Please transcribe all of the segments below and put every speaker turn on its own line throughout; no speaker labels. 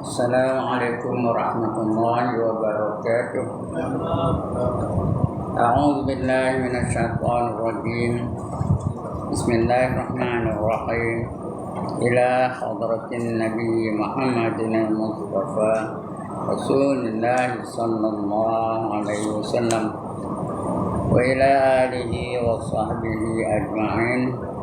Assalamualaikum warahmatullahi wabarakatuh. A'udzu billahi minasyaitonir rajim. Bismillahirrahmanirrahim. Ila hadratin Nabi Muhammadin al-Mustafa Rasulullah sallallahu alaihi wasallam wa ila alihi wa sahbihi ajma'in.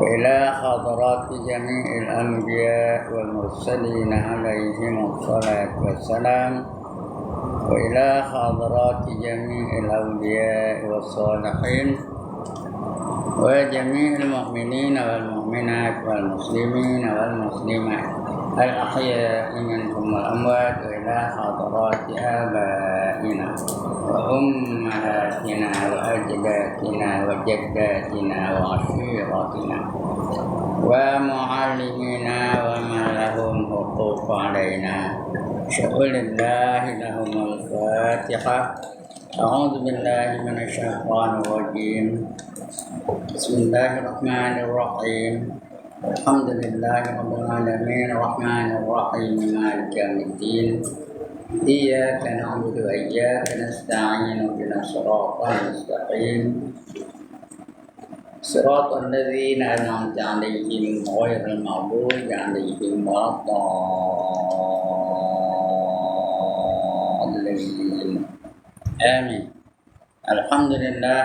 وإلى حضرات جميع الأنبياء والمرسلين عليهم الصلاة والسلام وإلى حضرات جميع الأولياء والصالحين وجميع المؤمنين والمؤمنات والمسلمين والمسلمات الأحياء منهم والأموات وإلى حضرات آبائنا وأمهاتنا وأجدادنا وجداتنا وعشيرتنا ومعلمينا وما لهم حقوق علينا شكر الله لهم الفاتحة. أعوذ بالله من الشيطان الرجيم. بسم الله الرحمن الرحيم. الحمد لله رب العالمين الرحمن الرحيم مالك يوم الدين إياك نعبد وإياك نستعين اهدنا الصراط المستقيم صراط الذين أنعمت عليهم غير المغضوب عليهم ولا الضالين آمين. الحمد لله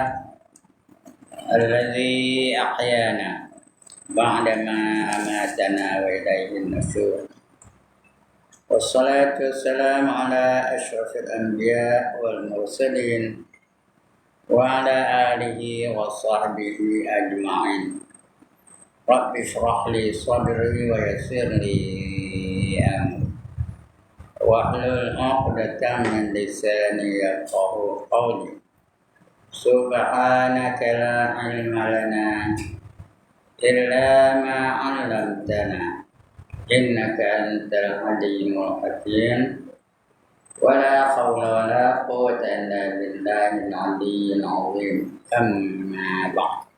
الذي أحيانا بعدما أماتنا وإليه النشور. والصلاة والسلام على أشرف الأنبياء والمرسلين وعلى آله وصحبه أجمعين. رب اشرح لي صدري ويسر لي أمري واحلل عقدة من لساني يفقهوا قولي. سبحانك لا علم لنا إلا ما علمتنا إنك أنت العليم الحكيم. ولا حول ولا قوة إلا بالله العلي العظيم. أما بعد.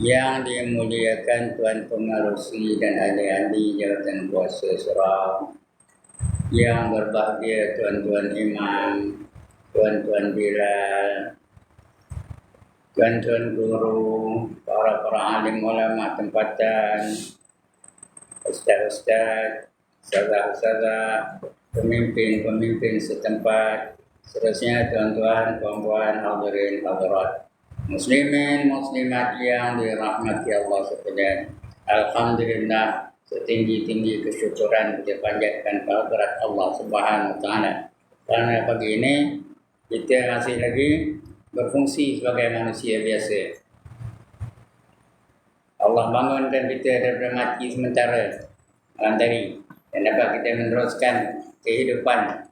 Yang dimuliakan Tuan Pengerusi dan adik-adik jawatan kuasa surau, yang berbahagia tuan-tuan imam, tuan-tuan bilal, tuan-tuan guru, para alim ulama tempatan, ustaz-ustaz, ustazah-ustazah, pemimpin-pemimpin setempat, seterusnya tuan-tuan, puan-puan, hadirin, hadirat, muslimin, muslimat yang dirahmati Allah sekalian. Alhamdulillah, setinggi-tinggi kesyukuran kita panjatkan kehadirat Allah Subhanahu wa taala. Karena pagi ini kita masih lagi berfungsi sebagai manusia biasa. Allah bangunkan kita daripada mati sementara malam tadi dan dapat kita meneruskan kehidupan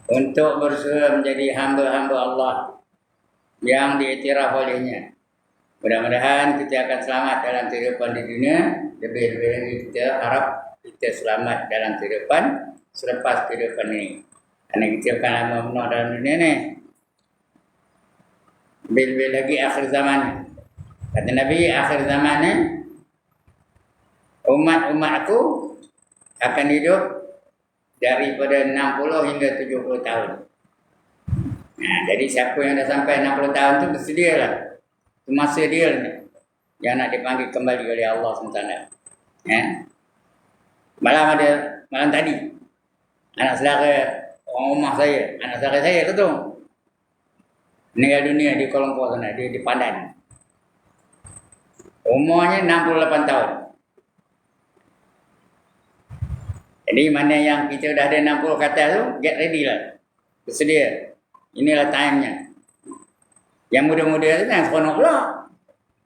untuk berusaha menjadi hamba-hamba Allah yang diiktiraf olehnya. Mudah-mudahan kita akan selamat dalam kehidupan di dunia. Lebih-lebih lagi kita harap kita selamat dalam kehidupan selepas kehidupan ini. Kerana kita akan lama penuh dalam dunia ni. Lebih-lebih lagi akhir zaman. Kata Nabi, akhir zaman ni umat-umat aku akan hidup daripada 60 hingga 70 tahun. Nah, jadi siapa yang dah sampai 60 tahun tu bersedialah. Itu masa dia ni yang nak dipanggil kembali oleh Allah SWT. Malam tadi anak saudara orang rumah saya, anak saudara saya tu meninggal dunia di Kuala Lumpur sana, di Pandan. Umurnya 68 tahun. Jadi mana yang kita dah ada 60 ke atas tu, get ready lah. Bersedia. Inilah time-nya. Yang muda-muda tu jangan seronok pula.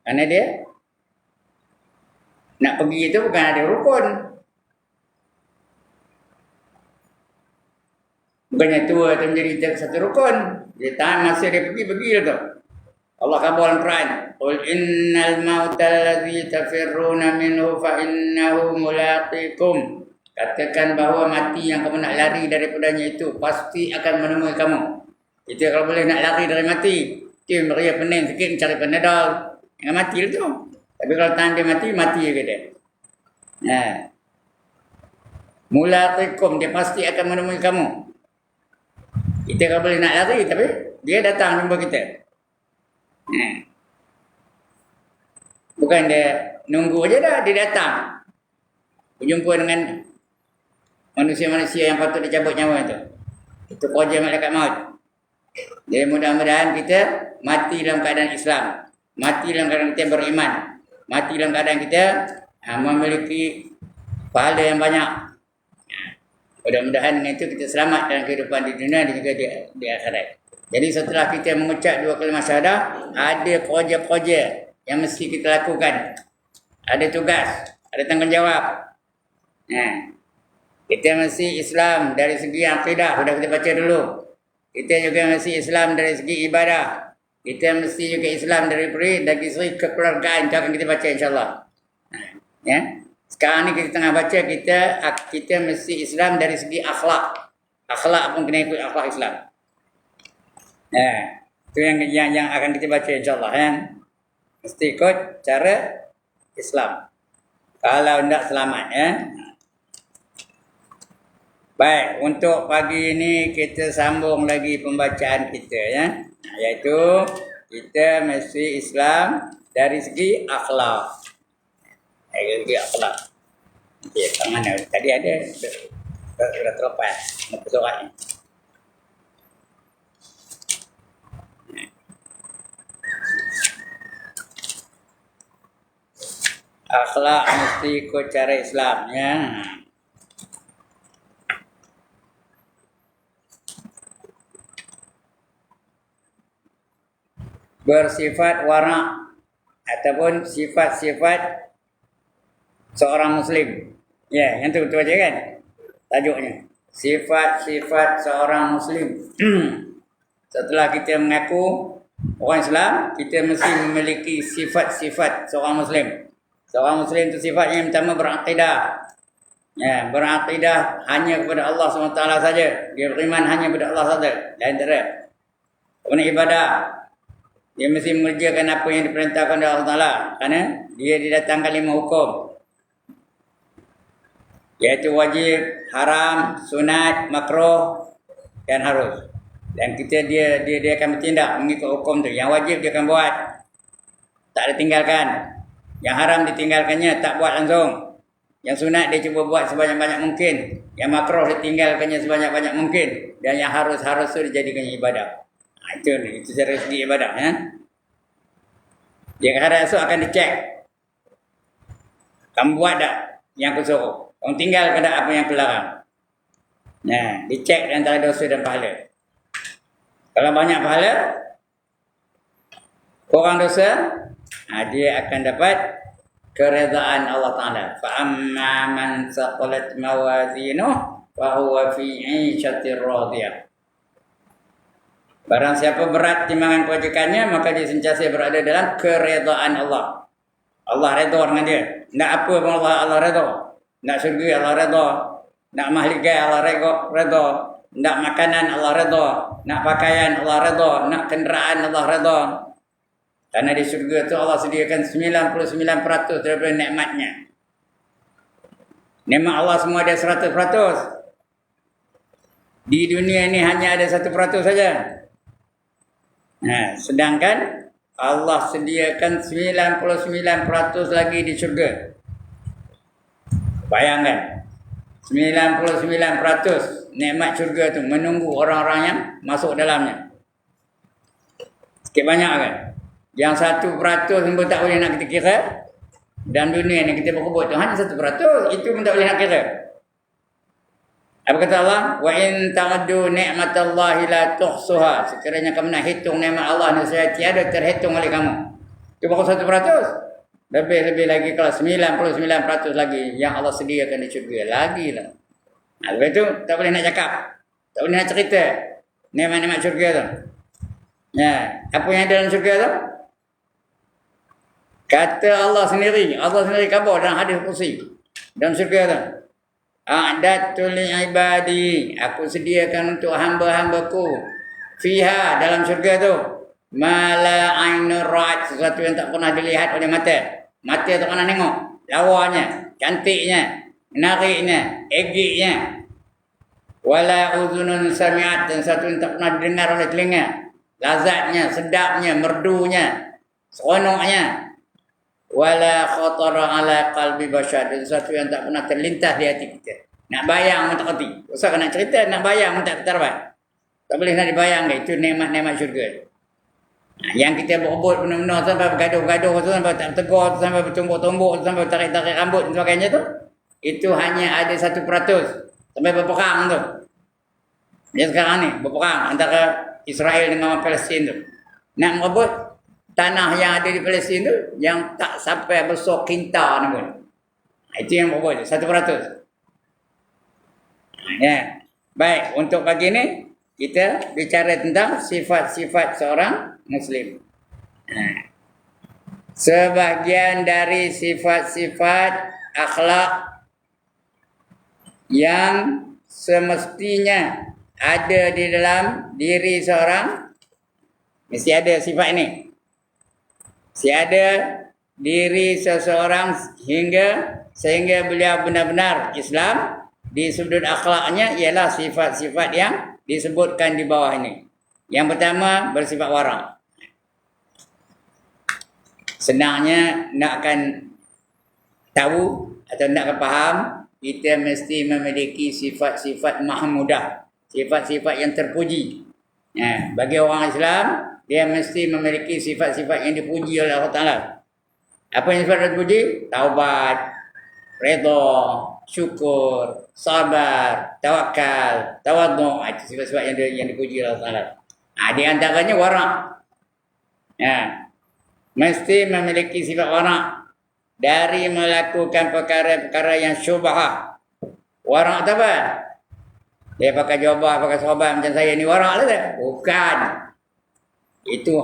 Kerana dia nak pergi itu bukan ada rukun. Bukannya tua tu menjadi satu rukun. Dia tahan masa dia pergi lah tu. Allah kata dalam Quran, "Qul innal mauta allazi tafirruna minhu fa innahu mulaqikum." Katakan bahawa mati yang kamu nak lari daripadanya itu pasti akan menemui kamu. Kita kalau boleh nak lari dari mati, kita beria pening sikit cari Panadol. Jangan mati tu. Tapi kalau tahan dia mati juga dia. Mulaqikum, dia pasti akan menemui kamu. Kita kalau boleh nak lari, tapi dia datang jumpa kita. Bukan dia nunggu aja dah, dia datang. Berjumpa dengan manusia-manusia yang patut dicabut nyawa itu. Itu kerja malaikat maut. Jadi mudah-mudahan kita mati dalam keadaan Islam. Mati dalam keadaan kita beriman. Mati dalam keadaan kita memiliki pahala yang banyak. Mudah-mudahan dengan itu kita selamat dalam kehidupan di dunia dan juga di akhirat. Jadi setelah kita mengucap 2 kalimah syahadah, ada kerja-kerja yang mesti kita lakukan. Ada tugas, ada tanggungjawab. Kita mesti Islam dari segi akidah, sudah kita baca dulu. Kita juga mesti Islam dari segi ibadah. Kita mesti juga Islam dari segi kekeluargaan. Itu akan kita baca insyaAllah. Sekarang ni kita tengah baca, kita mesti Islam dari segi akhlak. Akhlak pun kena ikut akhlak Islam. Itu yang akan kita baca insyaAllah. Mesti ikut cara Islam. Kalau tidak selamat. Baik, untuk pagi ini kita sambung lagi pembacaan kita. Iaitu kita mesti Islam dari segi akhlak. Dari segi akhlak. Okay, kat mana? Tadi ada. Sudah terlepas. Muka suratnya. Akhlak mesti ikut cara Islam. Bersifat wara' ataupun sifat-sifat seorang Muslim. Yang tu betul aja kan? Tajuknya. Sifat-sifat seorang Muslim. Setelah kita mengaku orang Islam, kita mesti memiliki sifat-sifat seorang Muslim. Seorang Muslim itu sifatnya yang pertama berakidah. Berakidah hanya kepada Allah SWT saja. Dia beriman hanya kepada Allah saja. Dan tidak. Kemudian ibadah. Dia mesti mengerjakan apa yang diperintahkan oleh Allah Taala, kerana dia didatangkan 5 hukum. Iaitu wajib, haram, sunat, makruh dan harus. Dan dia akan bertindak mengikut hukum tu. Yang wajib dia akan buat. Tak ada tinggalkan. Yang haram ditinggalkannya, tak buat langsung. Yang sunat dia cuba buat sebanyak-banyak mungkin. Yang makruh ditinggalkannya sebanyak-banyak mungkin. Dan yang harus tu dijadikannya ibadah. Itu cara segi ibadah. Dia kadang esok akan dicek. Kamu buat tak yang aku suruh? Kamu tinggal ke tak apa yang aku larang? Dicek antara dosa dan pahala. Kalau banyak pahala, kurang dosa, dia akan dapat keredaan Allah Ta'ala. Fa'amma man saqulat mawazinuh fahuwa fi 'ishatir radiyah. Barang siapa berat timbangan kebajikannya, maka dia sentiasa berada dalam keredaan Allah. Allah redha dengan dia. Nak apa pun Allah redha. Nak syurga Allah redha. Nak mahligai Allah redha. Nak makanan Allah redha. Nak pakaian Allah redha. Nak kenderaan Allah redha. Karena di syurga itu Allah sediakan 99% daripada nikmatnya. Nikmat Allah semua ada 100%. Di dunia ini hanya ada 1% saja. Sedangkan Allah sediakan 99% lagi di syurga. Bayangkan, 99% nikmat syurga tu menunggu orang-orang yang masuk dalamnya. Sikit banyak kan? Yang 1% pun tak boleh nak kita kira. Dalam dunia ni kita berkebut tu hanya 1%. Itu pun tak boleh nak kira. Apa kata Allah? Wa in ta'uddu ni'matallahi la tuhsuha. Sekiranya kamu nak hitung nikmat Allah, nescaya tiada terhitung oleh kamu. Itu baru 1%. Lebih lagi kalau 99% lagi yang Allah sediakan di syurga. Lagi lah. Lepas tu tak boleh nak cakap. Tak boleh nak cerita nikmat-nikmat syurga tu. Apa yang ada dalam syurga tu? Kata Allah sendiri khabar dalam hadis qudsi dalam syurga tu. A'dadtu li'ibadi, aku sediakan untuk hamba-hambaku fiha, dalam syurga tu, Mala ainur ra'at, sesuatu yang tak pernah dilihat oleh mata. Mata tak pernah tengok. Lawanya, cantiknya, menariknya, egiknya. Wala uzunun sami'at, dan sesuatu yang tak pernah didengar oleh telinga. Lazatnya, sedapnya, merdunya, seronoknya. Wala khatara ala qalbi bashar, dan sesuatu yang tak pernah terlintas di hati kita. Nak bayang pun tak kerti. Usah nak cerita, nak bayang pun tak terdapat. Tak boleh nak dibayang. Itu nikmat-nikmat syurga. Yang kita berebut benar-benar sampai bergaduh-gaduh, sampai tak tegur, sampai bertumbuk-tumbuk, sampai tarik-tarik rambut dan sebagainya tu, itu hanya ada 1%. Sampai berperang tu. Yang sekarang ni berperang antara Israel dengan Palestin tu. Nak merebut tanah yang ada di Palestin tu yang tak sampai besar kintar ni pun. Itu yang berebut 1%. Ya. Baik, untuk pagi ni kita bicara tentang sifat-sifat seorang Muslim. Sebahagian dari sifat-sifat akhlak yang semestinya ada di dalam diri seorang, mesti ada sifat ini. Mesti ada diri seseorang sehingga beliau benar-benar Islam. Di sudut akhlaknya ialah sifat-sifat yang disebutkan di bawah ini. Yang pertama, bersifat wara'. Senangnya nakkan tahu atau nakkan faham, kita mesti memiliki sifat-sifat mahmudah, sifat-sifat yang terpuji. Bagi orang Islam, dia mesti memiliki sifat-sifat yang dipuji oleh Allah Ta'ala. Apa yang sifat terpuji? Taubat, redha, syukur, sabar, tawakal, tawadhu. Itu sifat-sifat yang dipuji oleh Allah Ta'ala. Di antaranya wara'. Mesti memiliki sifat wara' dari melakukan perkara-perkara yang syubhah. Wara' tu apa? Dia pakai jubah, pakai sahabat macam saya ni wara' lah tak? Bukan. Itu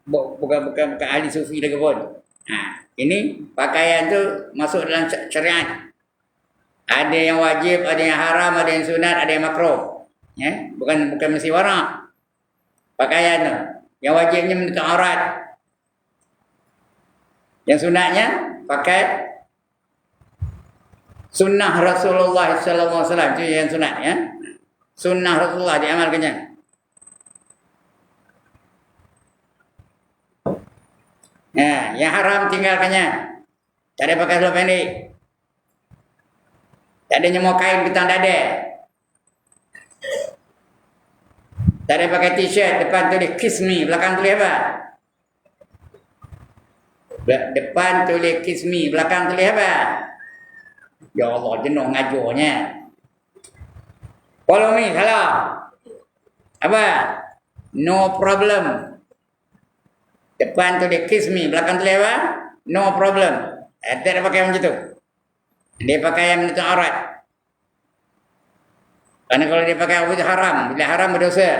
bukan ahli sufi lagi pun. Ini pakaian tu masuk dalam syariat. Ada yang wajib, ada yang haram, ada yang sunat, ada yang makruh. Bukan mesti wara'. Pakaian tu. Yang wajibnya menutup aurat. Yang sunatnya pakai sunnah Rasulullah sallallahu alaihi wasallam. Itu yang sunat ya. Sunnah Rasulullah diamalkannya. Yang haram tinggalkannya. Tak ada pakai seluar pendek. Tak ada nyemur kain petang dada. Tak ada pakai t-shirt, depan tulis kiss me, belakang tulis apa? Depan tulis kiss me, belakang tulis apa? Ya Allah, jenuh ngajarnya. Follow me, salah. Apa? No problem. Depan tulis kiss me, belakang tulis apa? No problem. Tak ada pakai macam tu. Dia pakai yang menutup aurat. Karena kalau dia pakai itu haram. Bila haram berdosa.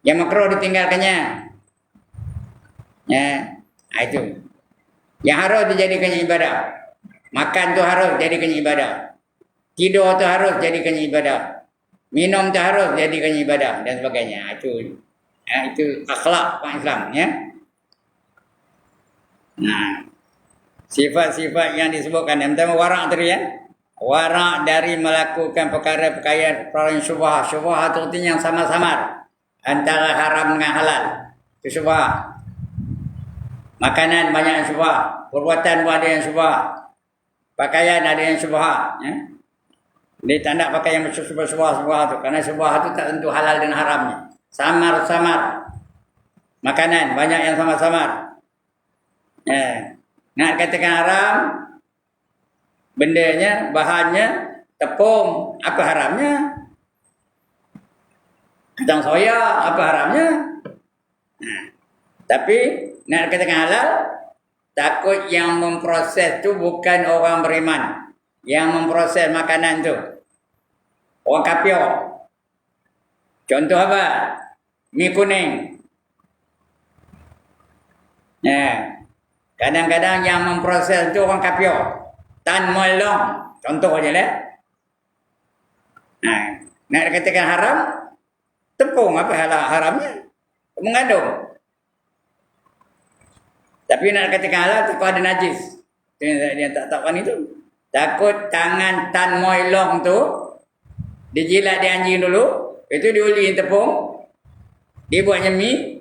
Yang makruh ditinggalkannya. Itu. Yang harus dijadikannya ibadah. Makan tu harus jadikannya ibadah. Tidur tu harus jadikannya ibadah. Minum tu harus jadikannya ibadah dan sebagainya. Itu akhlak orang Islam ya. Sifat-sifat yang disebutkan yang pertama wara' tadi ya. Wara' dari melakukan perkara-perkara yang syubhah. Syubhah itu artinya yang samar-samar antara haram dengan halal. Itu syubhah. Makanan banyak yang syubhah. Perbuatan pun ada yang syubhah. Pakaian ada yang syubhah ya. Dia tak nak pakai yang syubhah tu. Kerana syubhah tu tak tentu halal dan haramnya. Samar-samar. Makanan banyak yang samar-samar. Nak katakan haram, bendanya, bahannya, tepung, apa haramnya? Kacang soya, apa haramnya? Tapi nak katakan halal, takut yang memproses tu bukan orang beriman. Yang memproses makanan tu orang kafir. Contoh apa? Mi kuning. Kadang-kadang yang memproses itu orang kafir. Tan Molong. Contoh aja lah. Nak katakan haram, tepung apa haramnya? Mengandung. Tapi nak katakan halal takut ada najis. Dia tak tahukan itu. Takut tangan Tan Moi Long tu dijilat di anjing dulu, itu diuli tepung, dibuatnya mi,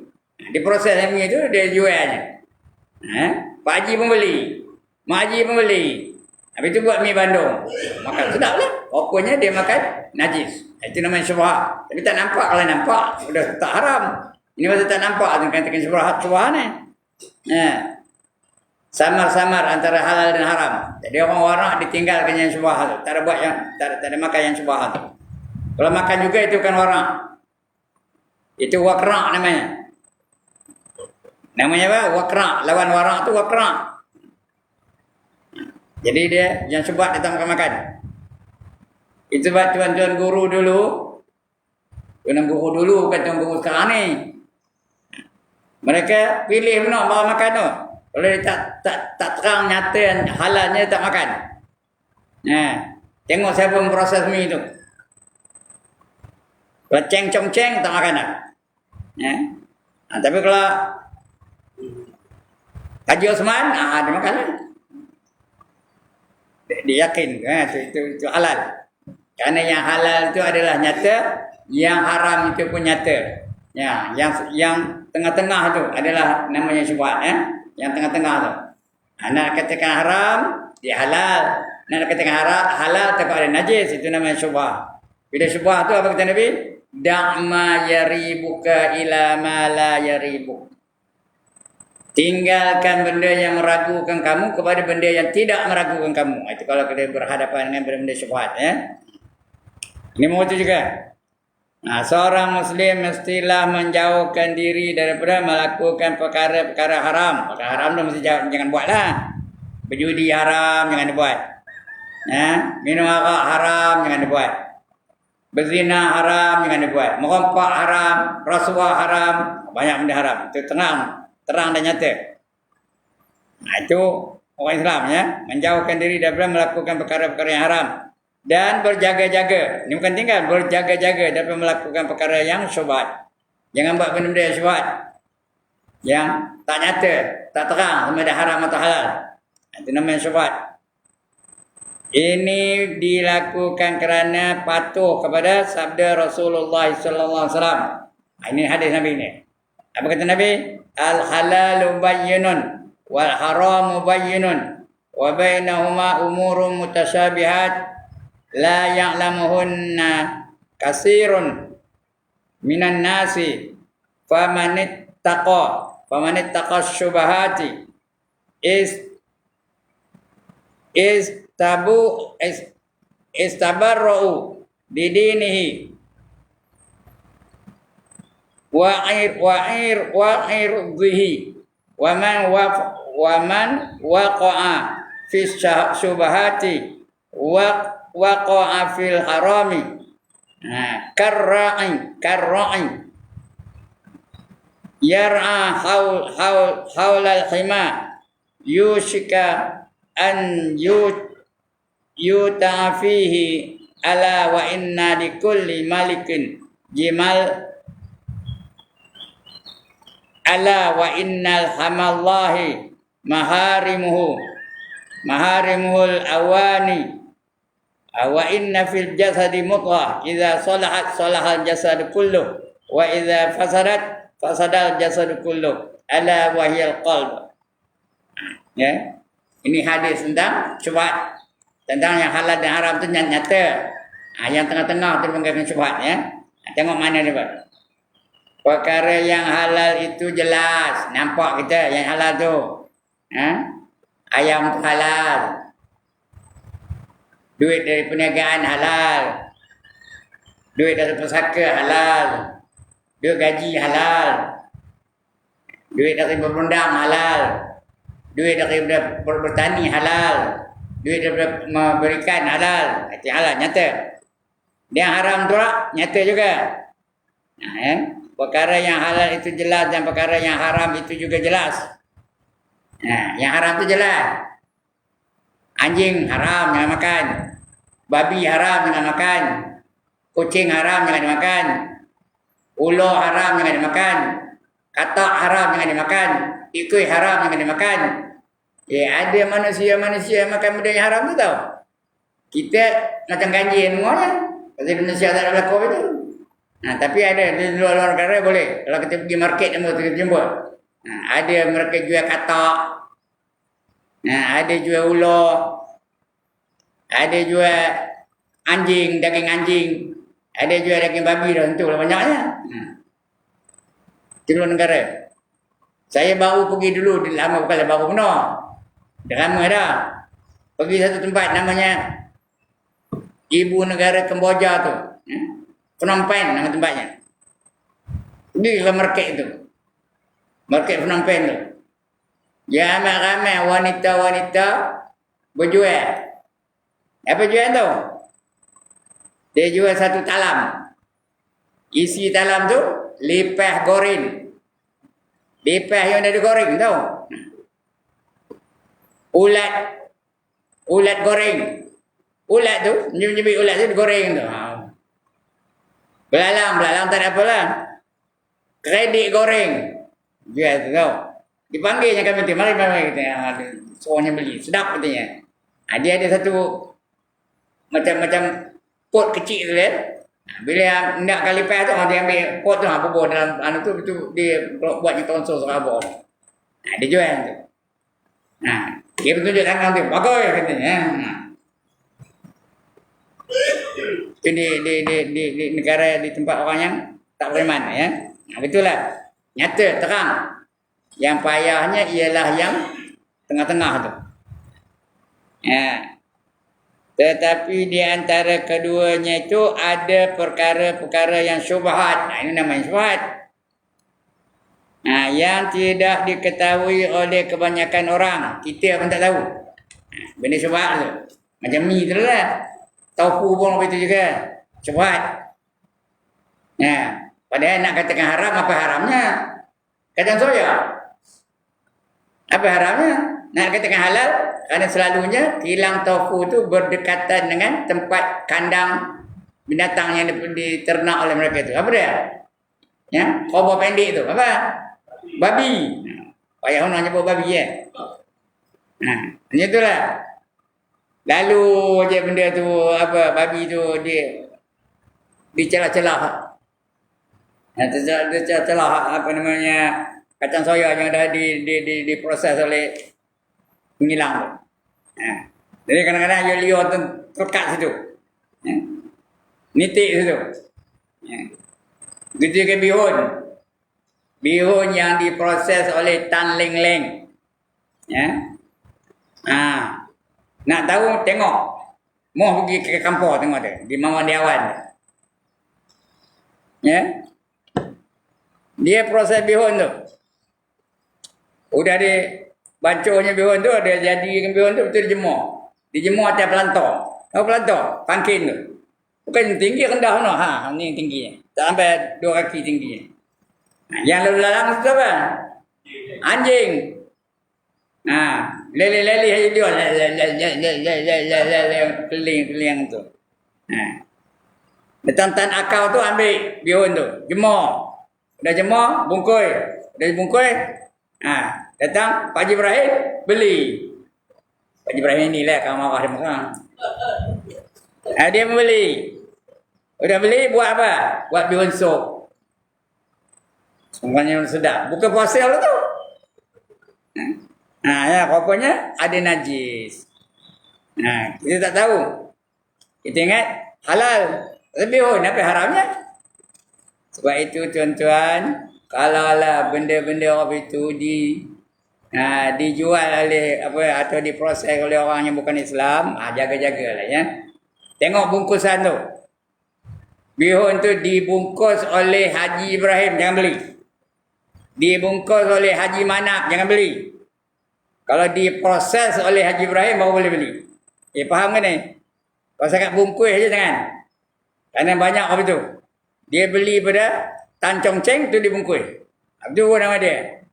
diproses mi itu dia jualnya. Pak Haji pun beli, Mak Haji pun beli. Habis itu buat mi Bandung. Makan sedap lah. Pokoknya dia makan najis. Itu namanya syubhat. Tapi tak nampak. Kalau nampak, sudah tak haram. Ini masa tak nampak. Katakan syubhat ni. Samar-samar antara halal dan haram. Jadi orang warak ditinggalkan yang syubhat. Tak ada buat yang tak ada makan yang syubhat. Kalau makan juga itu kan warak. Itu wakrak namanya. Namanya apa? Wakrak. Lawan warak tu wakrak. Jadi dia yang syubhat dia tak makan-makan. Itu sebab tuan-tuan guru dulu. Tuan guru dulu bukan tuan guru sekarang ni. Mereka pilih benar bawa makan tu. Kalau dia tak terang nyata halalnya tak makan. Tengok siapa memproses mi tu. Kalau ceng-cong-ceng tak makan dah. Tapi kalau Haji Osman, dia makan lah. Dia yakin itu halal. Kerana yang halal itu adalah nyata, yang haram itu pun nyata. Yang tengah-tengah itu adalah namanya syubhat. Yang tengah-tengah tu. Nak katakan haram, dia halal. Nak katakan halal takut ada najis, itu namanya syubhat. Bila syubhat tu apa kata Nabi? Da'ma yaribuka ila ma la yaribuk. Tinggalkan benda yang meragukan kamu kepada benda yang tidak meragukan kamu. Itu kalau kita berhadapan dengan benda-benda syubhat. Ini mau itu juga. Seorang Muslim mestilah menjauhkan diri daripada melakukan perkara-perkara haram. Perkara haram tu mesti jangan buatlah. Berjudi haram, jangan dibuat. Minum arak haram, jangan dibuat. Berzina haram, jangan dibuat. Merompak haram, rasuah haram. Banyak benda haram. Itu terang dan nyata. Itu orang Islam menjauhkan diri daripada melakukan perkara-perkara yang haram dan berjaga-jaga. Ini bukan tinggal, berjaga-jaga daripada melakukan perkara yang syubhat. Jangan buat benda-benda yang syubhat, yang tak nyata, tak terang sama ada haram atau halal. Itu namanya syubhat. Ini dilakukan kerana patuh kepada sabda Rasulullah sallallahu alaihi wasallam. Ini hadis Nabi ni. Apa kata Nabi? Al-halalu bayyinun wal haramu bayyinun wa bainahuma umurun mutasyabihat la ya'lamuhunna katsirun minan nasi famanittaqa syubahati istabarra'u bidinihi wa'ir dhihi wa man waqa'a fi syubahati waqa'a fil harami karra'i yar'a haulal hima yushika an yutafihi ala wa inna likulli malikin jimal ala wa innal hamallahi maharimuhul awani wa inna fil jasadi mudghah idza salahat salahal jasadu kullu wa idza fasadat fasadal jasadu kullu ala wa hiyal qalb. Ini hadis tentang syubhat, tentang yang halal dan haram itu nyata. Yang tengah-tengah itu bukan syubhat Tengok mana ni Pak. Perkara yang halal itu jelas, nampak kita yang halal tu. Ayam tu halal. Duit dari perniagaan halal. Duit dari pesaka halal. Duit gaji halal. Duit dari berundang halal. Duit dari bertani halal. Duit dari memberikan halal. Itu halal, nyata. Dia haram tu lah, nyata juga. Perkara yang halal itu jelas dan perkara yang haram itu juga jelas. Yang haram itu jelas. Anjing haram, jangan makan. Babi haram, jangan makan. Kucing haram, jangan dimakan. Ulo haram jangan dimakan. Katak haram jangan dimakan. Ikui haram jangan dimakan. Ada manusia-manusia yang makan benda yang haram tu tau. Kita macam ganjil semuanya. Pasal Indonesia tak ada berlaku itu. Tapi ada di luar-luar negara boleh. Kalau kita pergi market kita jumpa. Ada mereka jual katak. Ada jual ular. Ada jual anjing, daging anjing. Ada jual daging babi dah. Tentulah banyaknya. Di luar negara. Saya baru pergi dulu. Lama bukanlah baru benar. Dah lama dah. Pergi satu tempat namanya Ibu Negara Kemboja tu. Phnom Penh nama tempatnya. Pergi ke market tu. Market Phnom Penh tu. Ya ramai wanita-wanita berjual. Apa jual tu? Dia jual satu talam. Isi talam tu lipas goreng. Lipas yang dah digoreng tau. Ulat goreng. Ulat tu, nyebut ulat tu digoreng tu. Belalang tak ada apalah. Kredit goreng. Jual tu tau. Dipanggilnya kami tu, mari kita suruhnya beli. Sedap katanya. Dia ada satu macam pot kecil tu kan. Bila nak kali lepas tu dia ambil pot tu bubuh dalam tu dia buatnya tonsor serabut. Dia jual tu. Dia tunjuk tangan tu, bagus katanya. Itu di negara di tempat orang yang tak beriman ya. Betul lah. Nyata terang. Yang payahnya ialah yang tengah-tengah tu. Tetapi di antara keduanya itu ada perkara-perkara yang syubhat. Ini namanya syubhat. Yang tidak diketahui oleh kebanyakan orang. Kita pun tak tahu. Benda syubhat tu. Macam mi tu lah. Taufu pun begitu juga. Syubhat. Padahal nak katakan haram, apa haramnya? Kacang soya. Apa haramnya? Nak katakan halal? Kerana selalunya kilang tofu tu berdekatan dengan tempat kandang binatang yang diternak oleh mereka tu. Apa dia? Kobor pendek tu. Apa? Babi. Payah orang nyebut babi ya. Macam itulah. Lalu je benda tu apa babi tu dia dicelah-celah. Celah apa namanya kacang soya yang dah diproses oleh pengilang tu. Jadi kadang-kadang liur tu terkat situ. Nitik situ. Begitu juga bihun. Bihun yang diproses oleh Tan Leng Leng. Nak tahu tengok. Mau pergi ke kampung tengok tu. Di Mawar Diawan. Dia proses bihun tu. Udah bancuhnya bihun tu, dia jadi bihun tu betul dijemur. Dijemur atas pelantar. Tahu pelantar? Pangkin tu. Bukan tinggi rendah no. Ni tingginya. Tak sampai 2 kaki tingginya. Yang lalu lalang tu apa? Anjing. Lele-lele aja dia. Keling tu. Tan akau tu ambil bihun tu. Jemur. Dah jemur, bungkui. Dah bungkui. Datang Pak Haji Ibrahim beli. Pak Haji Ibrahim ni lah kalau marah dia marah. Dia membeli. Udah beli buat apa? Buat bihun sup. Semuanya sedap. Bukan puasa lah tu. Rupanya ada najis. Kita tak tahu. Kita ingat halal. Tapi bihun apa haramnya? Sebab itu tuan-tuan, kalaulah benda-benda apa itu dijual oleh atau diproses oleh orang yang bukan Islam, jaga-jagalah ya. Tengok bungkusan tu. Bihun tu dibungkus oleh Haji Ibrahim, jangan beli. Dibungkus oleh Haji Manap, jangan beli. Kalau diproses oleh Haji Ibrahim baru boleh beli. Faham ke ni? Kalau sangat bungkus aja jangan. Kerana banyak apa tu. Dia beli pada Tan Chong Cheng tu dibungkus. Itu nama dia.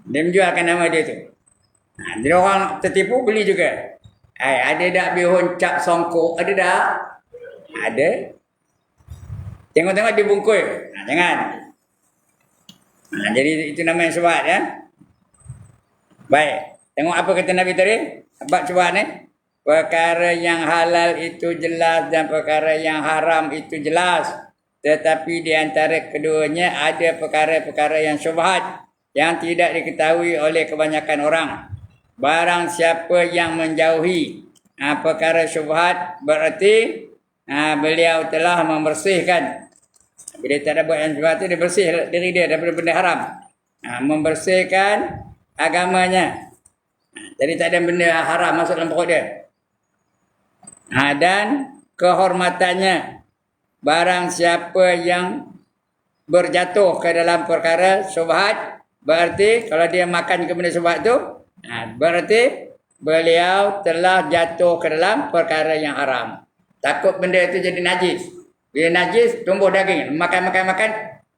Dia menjualkan nama dia tu. Jadi orang tertipu beli juga. Ada tak bihun cap songkok? Ada tak? Ada. Tengok-tengok dibungkus. Jangan. Jadi itu namanya syubhat ya. Baik. Tengok apa kata Nabi tadi? Bab syubhat ni. Perkara yang halal itu jelas dan perkara yang haram itu jelas. Tetapi di antara keduanya ada perkara-perkara yang syubhat yang tidak diketahui oleh kebanyakan orang. Barang siapa yang menjauhi perkara syubhat berarti beliau telah membersihkan. Bila tak ada buat yang syubhat itu, dia bersih diri dia daripada benda haram. Membersihkan agamanya. Jadi tak ada benda haram masuk dalam perut dia. Dan kehormatannya. Barang siapa yang berjatuh ke dalam perkara syubhat, berarti kalau dia makan ke benda syubhat tu, berarti beliau telah jatuh ke dalam perkara yang haram. Takut benda itu jadi najis. Bila najis, tumbuh daging. Makan,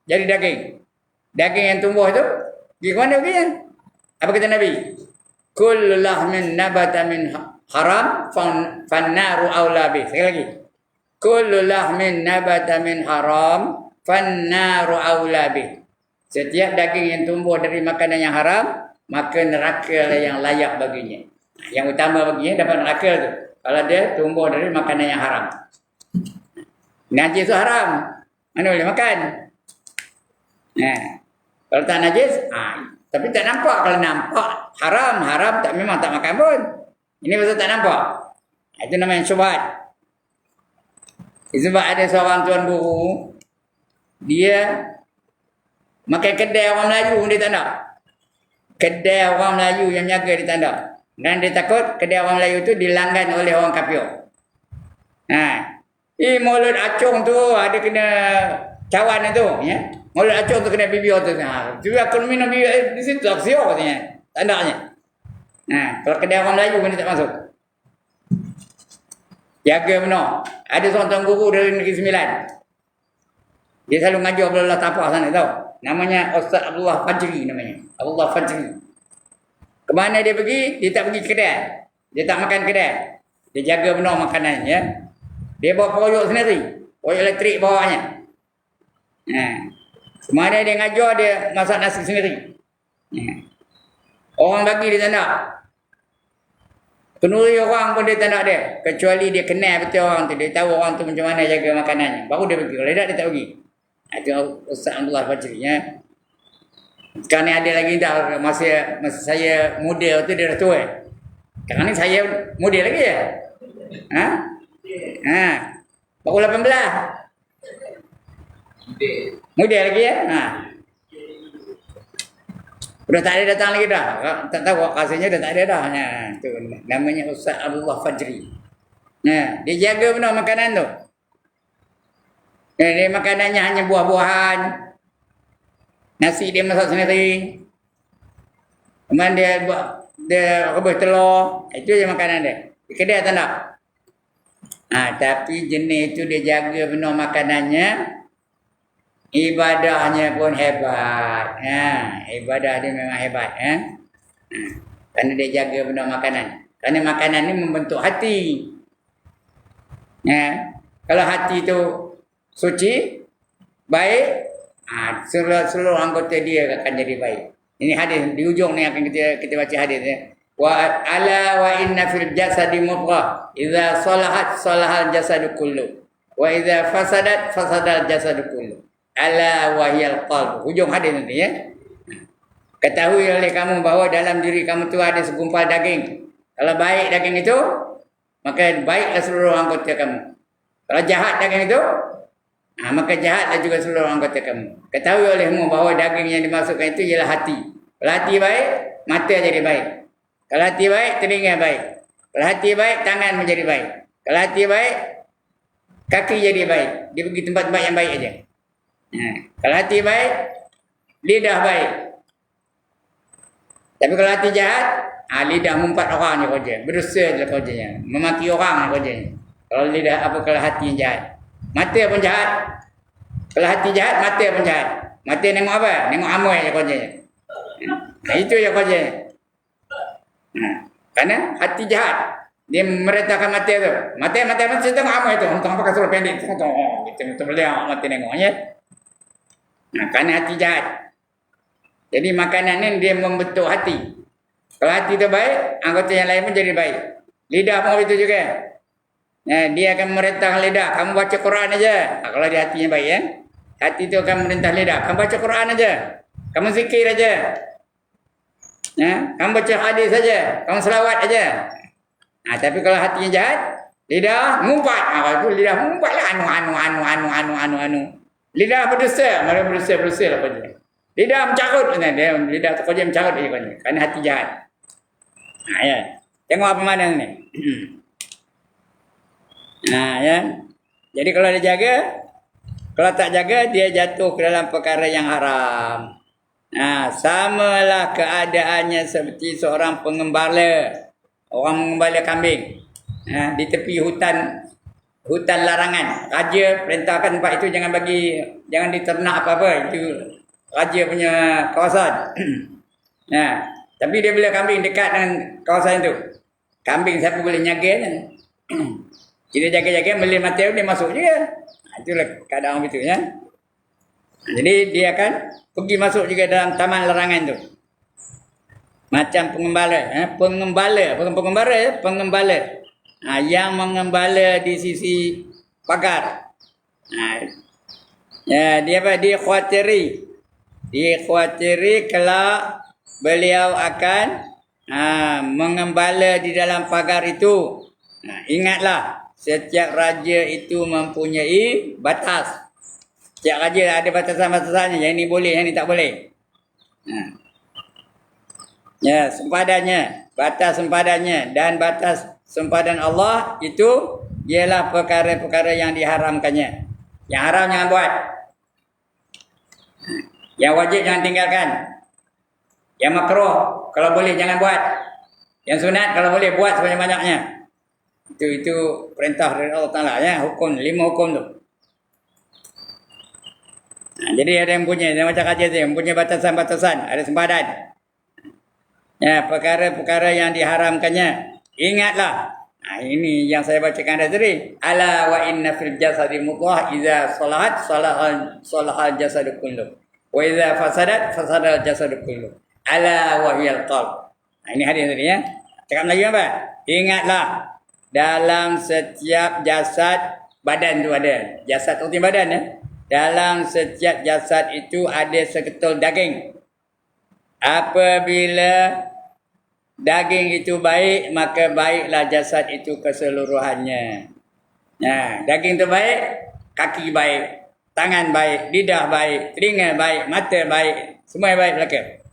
jadi daging. Daging yang tumbuh tu, pergi ke mana pergi? Apa kata Nabi? Kullu lahmin nabata min haram fannaru aula bih. Sekali lagi. Kullu lahmin nabata min haram fannaru aula bih. Setiap daging yang tumbuh dari makanan yang haram, maka neraka lah yang layak baginya. Yang utama baginya dapat neraka tu. Kalau dia tumbuh dari makanan yang haram. Najis tu haram. Mana boleh makan? Kalau tak najis, tapi tak nampak. Kalau nampak haram tak memang tak makan pun. Ini pasal tak nampak. Itu namanya syubhat. Sebab ada seorang tuan guru, dia makan kedai orang Melayu pun dia tak nak. Kedai orang Melayu yang jaga dia tak nak. Dan dia takut kedai orang Melayu tu dilanggan oleh orang kafir. Mulut acung tu ada kena cawan tu, ya. Mulut acung tu kena bibir tu. Dia akan minum bibir di situ aksio katanya. Tandanya. Kalau kedai orang Melayu pun dia tak masuk. Jaga benar. Ada seorang tuan guru dari Negeri Sembilan. Dia selalu ngajar belah tapah sana tau. Namanya Ustaz Abdullah Fajri namanya. Abdullah Fajri. Kemana dia pergi? Dia tak pergi kedai. Dia tak makan kedai. Dia jaga benar makanan ya. Dia bawa koyok sendiri. Koyok elektrik bawahnya. Kemana dia ngajar, dia masak nasi sendiri. Orang bagi dia tak nak. Kenuri orang pun dia tak nak dia. Kecuali dia kenal betul orang tu. Dia tahu orang tu macam mana jaga makanannya. Baru dia pergi. Kalau dia tak pergi. Itu Ustaz Abdullah Fajri. Ya. Sekarang ni ada lagi dah. Masa saya muda tu dia dah tua. Sekarang ni saya muda lagi ya. Baru 18. Muda lagi ya. Udah tak ada datang lagi dah. Tak tahu rasanya dah tak ada dah. Tu namanya Ustaz Abdullah Fajri. Dia jaga benar makanan tu. Dia makanannya hanya buah-buahan. Nasi dia masak sendiri. Kemudian dia rebus telur. Itu je makanan dia. Di kedai tak nak. Tapi jenis itu dia jaga benar makanannya. Ibadahnya pun hebat. Ibadah dia memang hebat. Kerana dia jaga benar makanan. Kerana makanan ni membentuk hati. Kalau hati tu suci, baik, seluruh anggota dia akan jadi baik. Ini hadis di ujung ni akan kita baca hadis ya. Wa inna fil jasadi mudghah idza salahat salahal jasadu kullu wa idza fasadat fasadal jasadu kullu. Ala wahyal qalb. Hujung hadis nanti ya. Ketahui oleh kamu bahawa dalam diri kamu tu ada segumpal daging. Kalau baik daging itu, maka baiklah seluruh anggota kamu. Kalau jahat daging itu, maka jahatlah juga seluruh anggota kamu. Ketahui olehmu bahawa daging yang dimasukkan itu ialah hati. Kalau hati baik, mata jadi baik. Kalau hati baik, telinga baik. Kalau hati baik, tangan menjadi baik. Kalau hati baik, kaki jadi baik. Dia pergi tempat-tempat yang baik aja. Kalau hati baik, lidah baik. Tapi kalau hati jahat, lidah mumpat orang je kerja. Berdosa je kerjanya. Memaki orang je kerjanya. Kalau lidah kalau hati yang jahat. Mata pun jahat. Kalau hati jahat, mata pun jahat. Mata nengok apa? Nengok amoy je kerjanya. Itu je kerjanya. Karena hati jahat. Dia merintahkan mata tu. Mata tengok amoy tu. Tengok pakai suruh pendek. Tengok. Kita beliau mata nengoknya. Kerana hati jahat. Jadi makanan ni dia membentuk hati. Kalau hati tu baik, anggota yang lain pun jadi baik. Lidah pun begitu juga. Dia akan merintah lidah. Kamu baca Quran aja. Kalau dia hatinya baik ya. Hati tu akan merintah lidah. Kamu baca Quran aja. Kamu zikir aja. Kamu baca hadis saja. Kamu selawat aja. Tapi kalau hatinya jahat, lidah ngumpat. Kalau tu lidah ngumpat lah. Anu. Lidah berdosa. Mereka berdosa apa dia. Lidah mencarut. Lidah tu kerja mencarut dia. Kerana hati jahat. Ya. Tengok apa mana ni. Ya. Jadi kalau dia jaga, kalau tak jaga, dia jatuh ke dalam perkara yang haram. Samalah keadaannya seperti seorang pengembala. Orang mengembala kambing. Di tepi hutan larangan. Raja perintahkan tempat itu jangan diternak apa-apa. Itu raja punya kawasan. Tapi dia bila kambing dekat dengan kawasan itu. Kambing siapa boleh nyaga. Dia jaga-jaga, melihat mati dia masuk juga. Itulah keadaan begitu ya. Jadi dia akan pergi masuk juga dalam taman larangan tu. Macam pengembala. Pengembala. Bukan pengembara ya. Pengembala. Yang mengembala di sisi pagar. Dia apa? Dia khawatiri kalau beliau akan mengembala di dalam pagar itu. Ingatlah. Setiap raja itu mempunyai batas. Setiap raja ada batasan-batasannya. Yang ini boleh, yang ini tak boleh. Sempadannya. Batas sempadannya. Dan batas sempadan Allah itu ialah perkara-perkara yang diharamkannya. Yang haram jangan buat. Yang wajib jangan tinggalkan. Yang makruh kalau boleh jangan buat. Yang sunat kalau boleh buat sebanyak-banyaknya. Itu perintah dari Allah Ta'ala ya. Hukum, 5 hukum tu. Jadi ada yang punya, macam kajian tu, yang punya batasan-batasan, ada sempadan. Perkara-perkara yang diharamkannya. Ingatlah. Ini yang saya bacakan tadi. Ala wa inna fil jasadi mudghah idza salahat salahal jasadu kullu. Wa idza fasadat fasadal jasadu kullu. Ala wa hiyal qalb. Ini hadis tadi ya. Cakap lagi apa? Ingatlah. Dalam setiap jasad badan tu ada. Jasad tu badan ya. Dalam setiap jasad itu ada seketul daging. Apabila daging itu baik, maka baiklah jasad itu keseluruhannya. Daging tu baik, kaki baik, tangan baik, lidah baik, telinga baik, mata baik, semua baik belaka.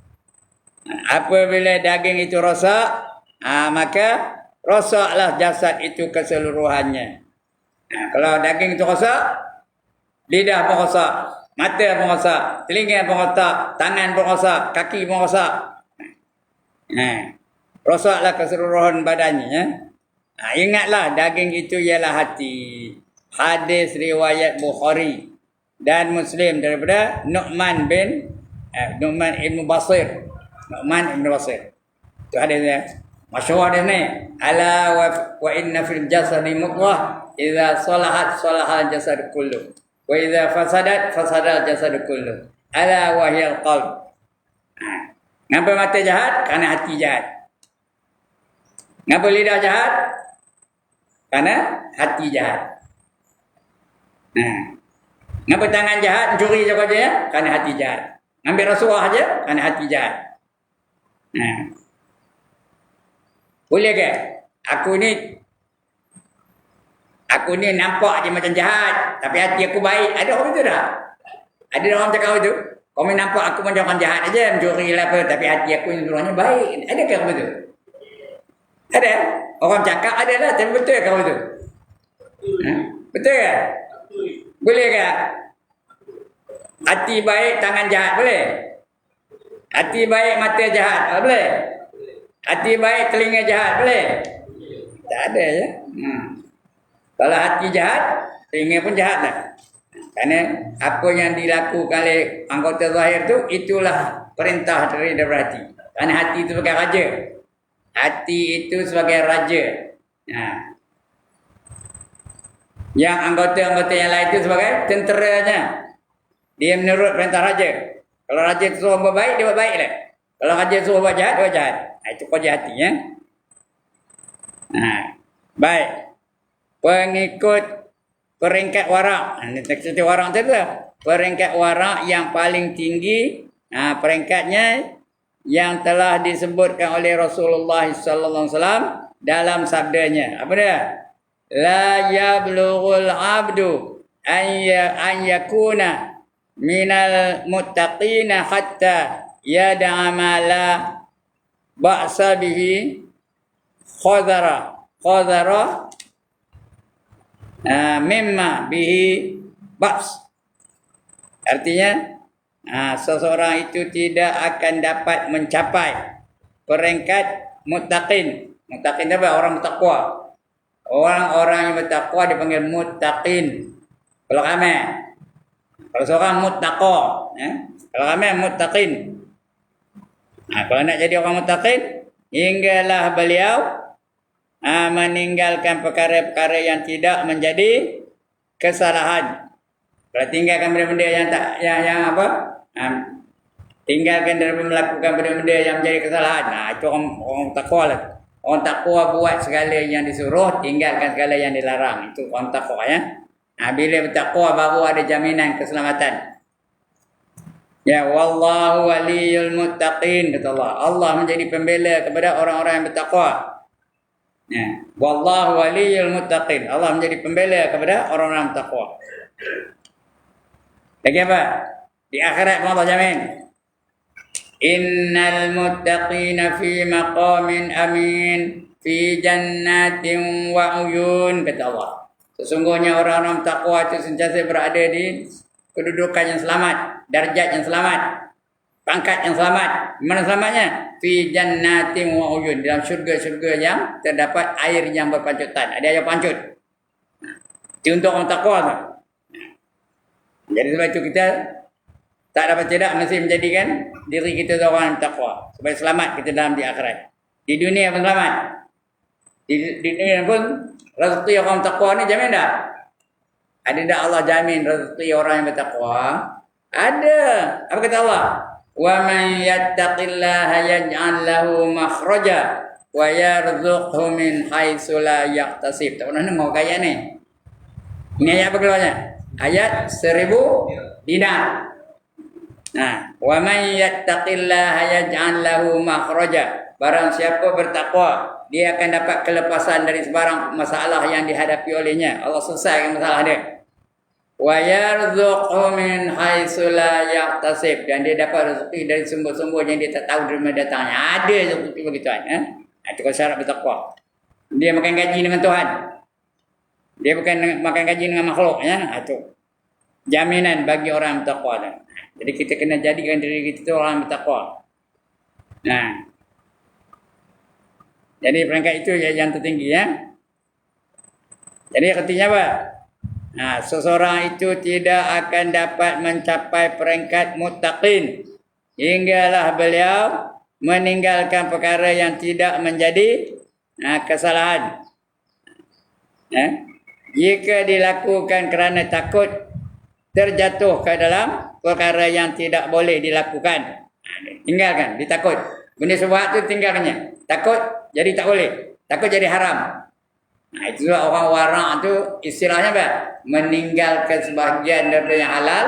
Apabila daging itu rosak, maka rosaklah jasad itu keseluruhannya. Kalau daging itu rosak, lidah pun rosak, mata pun rosak, telinga pun rosak, tangan pun rosak, kaki pun rosak. Rosaklah keseluruhan badannya. Ingatlah daging itu ialah hati. Hadis riwayat Bukhari dan Muslim daripada Nu'man ibn Basir. Nu'man ibn Basir. Itu hadisnya. Masyhur hadis ni. Ala wa inna fil jasadi mudghah idza salahat salahal jasad kullu. Wa idza fasadat fasadal jasad kullu. Ala wa hiyal qalb. Ngapa mata jahat? Kerana hati jahat. Ngapa lidah jahat? Kerana hati jahat. Ngapa tangan jahat? Mencuri je kerja ya? Kerana hati jahat. Ngambil rasuah aja? Kerana hati jahat. Boleh ke? Aku ni nampak je macam jahat, tapi hati aku baik. Ada orang itu dah. Ada orang cakap itu. Kau nampak aku macam orang jahat aja, mencuri lah apa, tapi hati aku ni sebenarnya baik. Ada ke begitu? Ada. Orang cakap ada lah, tapi betul ke itu? Betul ke? Boleh ke? Hati baik, tangan jahat boleh? Hati baik, mata jahat boleh? Hati baik, telinga jahat boleh? Tak ada ya. Kalau hati jahat, telinga pun jahat lah. Kerana apa yang dilakukan oleh anggota zahir tu, itulah perintah dari hati. Kerana hati itu sebagai raja. Hati itu sebagai raja. Yang anggota-anggota yang lain itu sebagai tenteranya. Dia menurut perintah raja. Kalau raja tu suruh buat baik, dia buat baik lah. Kalau raja suruh buat jahat, dia buat jahat. Itu kerja hati ya. Baik. Pengikut peringkat warak. Ini cerita warak tu lah. Peringkat warak yang paling tinggi, peringkatnya yang telah disebutkan oleh Rasulullah sallallahu alaihi wasallam dalam sabdanya. Apa dia? La yablughul 'abdu an yakuna minal muttaqina hatta yada'a ma la ba'sa bihi khadara mimma bihi ba's. Artinya seseorang itu tidak akan dapat mencapai peringkat muttaqin. Muttaqin apa? Orang bertakwa. Orang-orang yang bertakwa dipanggil muttaqin. Kalau kami, kalau seorang muttaqo, kalau kami muttaqin. Kalau nak jadi orang muttaqin, hinggalah beliau meninggalkan perkara-perkara yang tidak menjadi kesalahan. Kalau tinggalkan benda-benda yang apa? Tinggalkan daripada melakukan benda-benda yang menjadi kesalahan. Itu orang takwa lah. Orang takwa buat segala yang disuruh, tinggalkan segala yang dilarang. Itu orang takwa ya. Bila bertakwa baru ada jaminan keselamatan. Ya, wallahu waliyul muttaqin kata Allah. Allah menjadi pembela kepada orang-orang yang bertakwa. Ya, wallahu waliyul muttaqin. Allah menjadi pembela kepada orang-orang bertakwa. Lagi apa? Di akhirat Allah jamin. Innal muttaqina fi maqamin amin fi jannatin wa uyun kata Allah. Sesungguhnya orang-orang takwa itu sentiasa berada di kedudukan yang selamat, darjat yang selamat, pangkat yang selamat. Mana selamatnya? Fi jannatin wa uyun, dalam syurga-syurga yang terdapat air yang berpancutan. Ada air pancut. Itu untuk orang takwa tu. Jadi sebab itu kita tak dapat tidak mesti menjadikan diri kita orang yang takwa supaya selamat kita dalam di akhirat. Di dunia pun selamat. Di dunia pun rezeki orang takwa ni jamin tak? Ada tak Allah jamin rezeki orang yang bertakwa? Ada. Apa kata Allah? Wa man yattaqillaha yaj'al lahu makhraja wa yarzuqhu min haitsu la yahtasib. Tak pernah dengar ayat ni. Ini ayat apa keluarnya? Ayat 1000 dinar. Wa man yattaqillaha yaj'al lahu makhraja. Barang siapa bertakwa, dia akan dapat kelepasan dari sebarang masalah yang dihadapi olehnya. Allah selesaikan masalah dia. Wa yarzuqhu min haitsu la yahtasib, dan dia dapat rezeki dari sumber-sumber yang dia tak tahu dari mana datangnya. Ada rezeki begitu kan? Itu kalau syarat bertakwa. Dia makan gaji dengan Tuhan. Dia bukan makan gaji dengan makhluk ya. Itu jaminan bagi orang bertakwa. Jadi kita kena jadikan diri kita orang bertakwa. Jadi peringkat itu yang tertinggi ya. Jadi artinya apa? Seseorang itu tidak akan dapat mencapai peringkat muttaqin hinggalah beliau meninggalkan perkara yang tidak menjadi kesalahan. Jika dilakukan kerana takut terjatuh ke dalam perkara yang tidak boleh dilakukan, tinggalkan, ditakut. Benda sebuah tu tinggalkannya. Takut jadi tak boleh. Takut jadi haram. Itu orang warak tu istilahnya apa? Meninggalkan sebahagian daripada yang halal.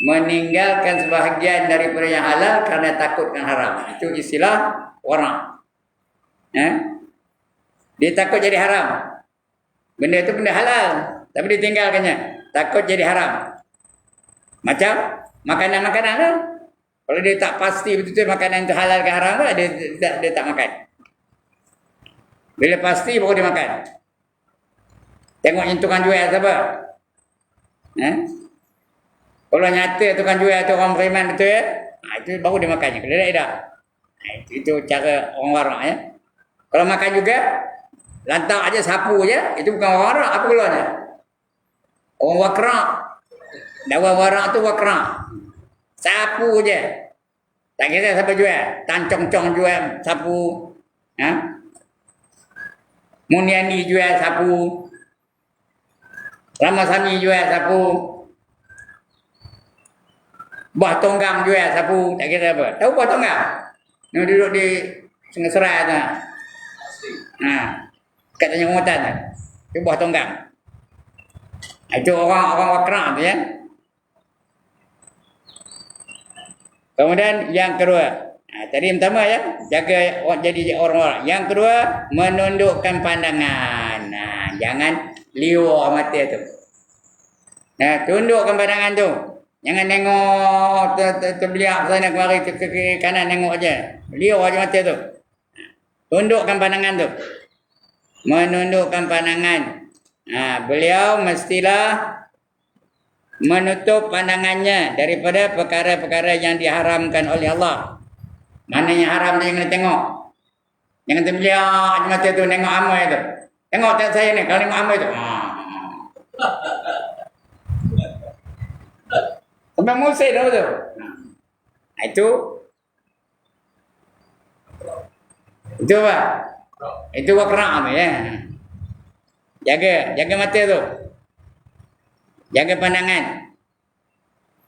Meninggalkan sebahagian daripada yang halal kerana takut dengan haram. Itu istilah warak. Dia takut jadi haram. Benda itu benda halal, tapi ditinggalkannya. Takut jadi haram. Macam makanan-makanan tu. Kalau dia tak pasti betul-betul makanan itu halal ke haram, dia tak makan. Bila pasti baru dia makan. Tengok yang tukang jual siapa? Kalau nyata tukang jual tu orang beriman betul ya, itu baru dia makannya. Kalau tidak. Itu cara orang warak ya. Kalau makan juga, lantak aja sapu je, itu bukan orang warak. Apa keluarnya? Orang wakrak. Dakwah warak tu wakrak. Sapu je. Tak kira siapa jual. Tan Chong Chong jual sapu. Muniani jual sapu. Ramasani jual sapu. Buah tonggang jual sapu, tak kira apa. Tahu buah tonggang? Yang duduk di Sungai Serai tu. Kat Tanjung Mutan tu. Itu buah tonggang. Itu orang Wakra tu ya. Kemudian yang kedua, tadi yang pertama ya, jaga jadi orang-orang. Yang kedua, menundukkan pandangan. Jangan liur mata tu. Tundukkan pandangan tu. Jangan tengok terbeliak sana kemari ke kiri kanan tengok aja. Liur aja mata tu. Tundukkan pandangan tu. Menundukkan pandangan. Beliau mestilah menutup pandangannya daripada perkara-perkara yang diharamkan oleh Allah. Mana yang haram tu jangan tengok. Jangan terbeliak mata tu tengok amal tu. Tengok saya ni kalau tengok amal tu. Sampai musik dah tu. Itu apa? Itu wakra tu ya. Jaga mata tu. Jaga pandangan.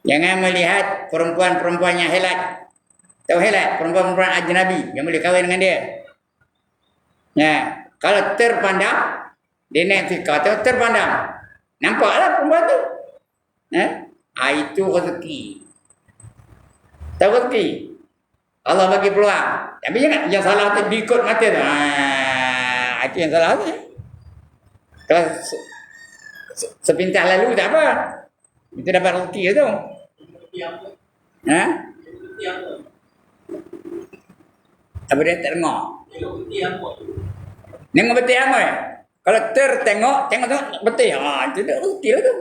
Jangan melihat perempuan-perempuan yang helat. Tahu helat? Perempuan-perempuan ajnabi yang boleh kahwin dengan dia. Kalau terpandang, dia naik fikah tu terpandang. Nampaklah perempuan tu. Itu rezeki. Tahu rezeki? Allah bagi peluang. Tapi jangan yang salah tu diikut mata tu. Itu yang salah tu. Kalau sepintas lalu tak apa. Itu dapat rezeki tu. Apa dia tak dengar? Tengok betul apa? Kalau tengok betul. Itu dah rezeki lah tu.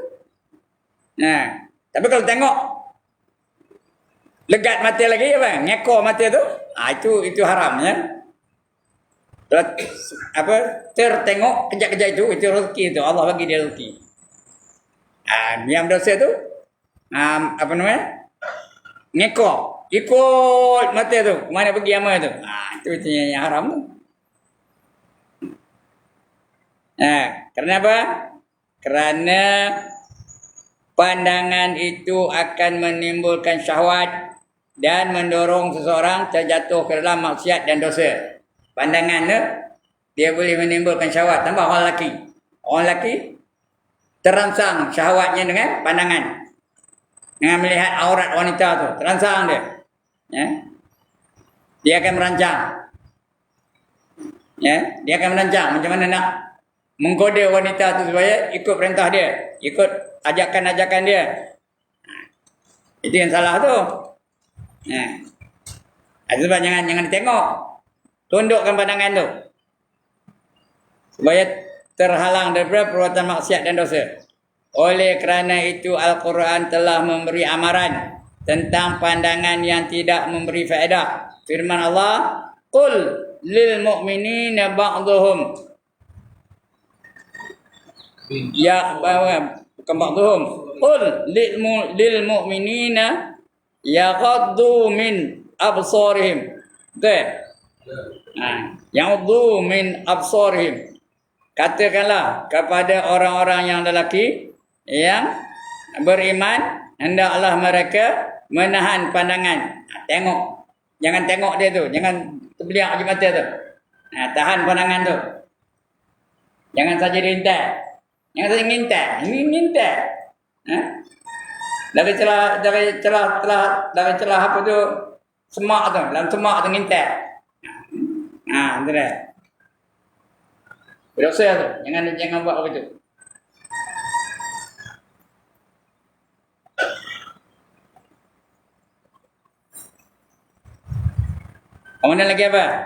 Tapi kalau tengok legat mata lagi apa? Ngekor mata tu, itu haram ya. Kalau tertengok kejap-kejap itu rezeki tu. Allah bagi dia rezeki. Yang dosa tu apa namanya? Ngekor, ikut mata tu. Mana pergi amal tu? Itu yang haram tu. Kerana apa? Kerana pandangan itu akan menimbulkan syahwat dan mendorong seseorang terjatuh ke dalam maksiat dan dosa. Pandangan tu, dia boleh menimbulkan syahwat. Tambah orang lelaki. Orang lelaki terangsang syahwatnya dengan pandangan. Dengan melihat aurat wanita tu. Terangsang dia. Dia akan merancang. Dia akan merancang macam mana nak menggoda wanita tu supaya ikut perintah dia. Ikut ajakan-ajakan dia. Itu yang salah tu. Sebab jangan ditengok. Tundukkan pandangan tu. Supaya terhalang daripada perbuatan maksiat dan dosa. Oleh kerana itu Al-Quran telah memberi amaran tentang pandangan yang tidak memberi faedah. Firman Allah, "Qul lil mu'minina ba'dhum." Ya, bukan ba'dhum. Qul lil mu'minina yaghaddu min absarihim. Betul? Yaghaddu min absarihim. Katakanlah kepada orang-orang yang lelaki yang beriman, hendaklah mereka menahan pandangan. Tengok. Jangan tengok dia tu. Jangan terbeliak je mata tu. Tahan pandangan tu. Jangan saja diintai. Jangan saja ngintai. Ngintai. Dari celah apa tu? Semak tu. Dalam semak tu ngintai. Itu dah. Berdosa tu. Jangan buat begitu. Kemudian lagi apa?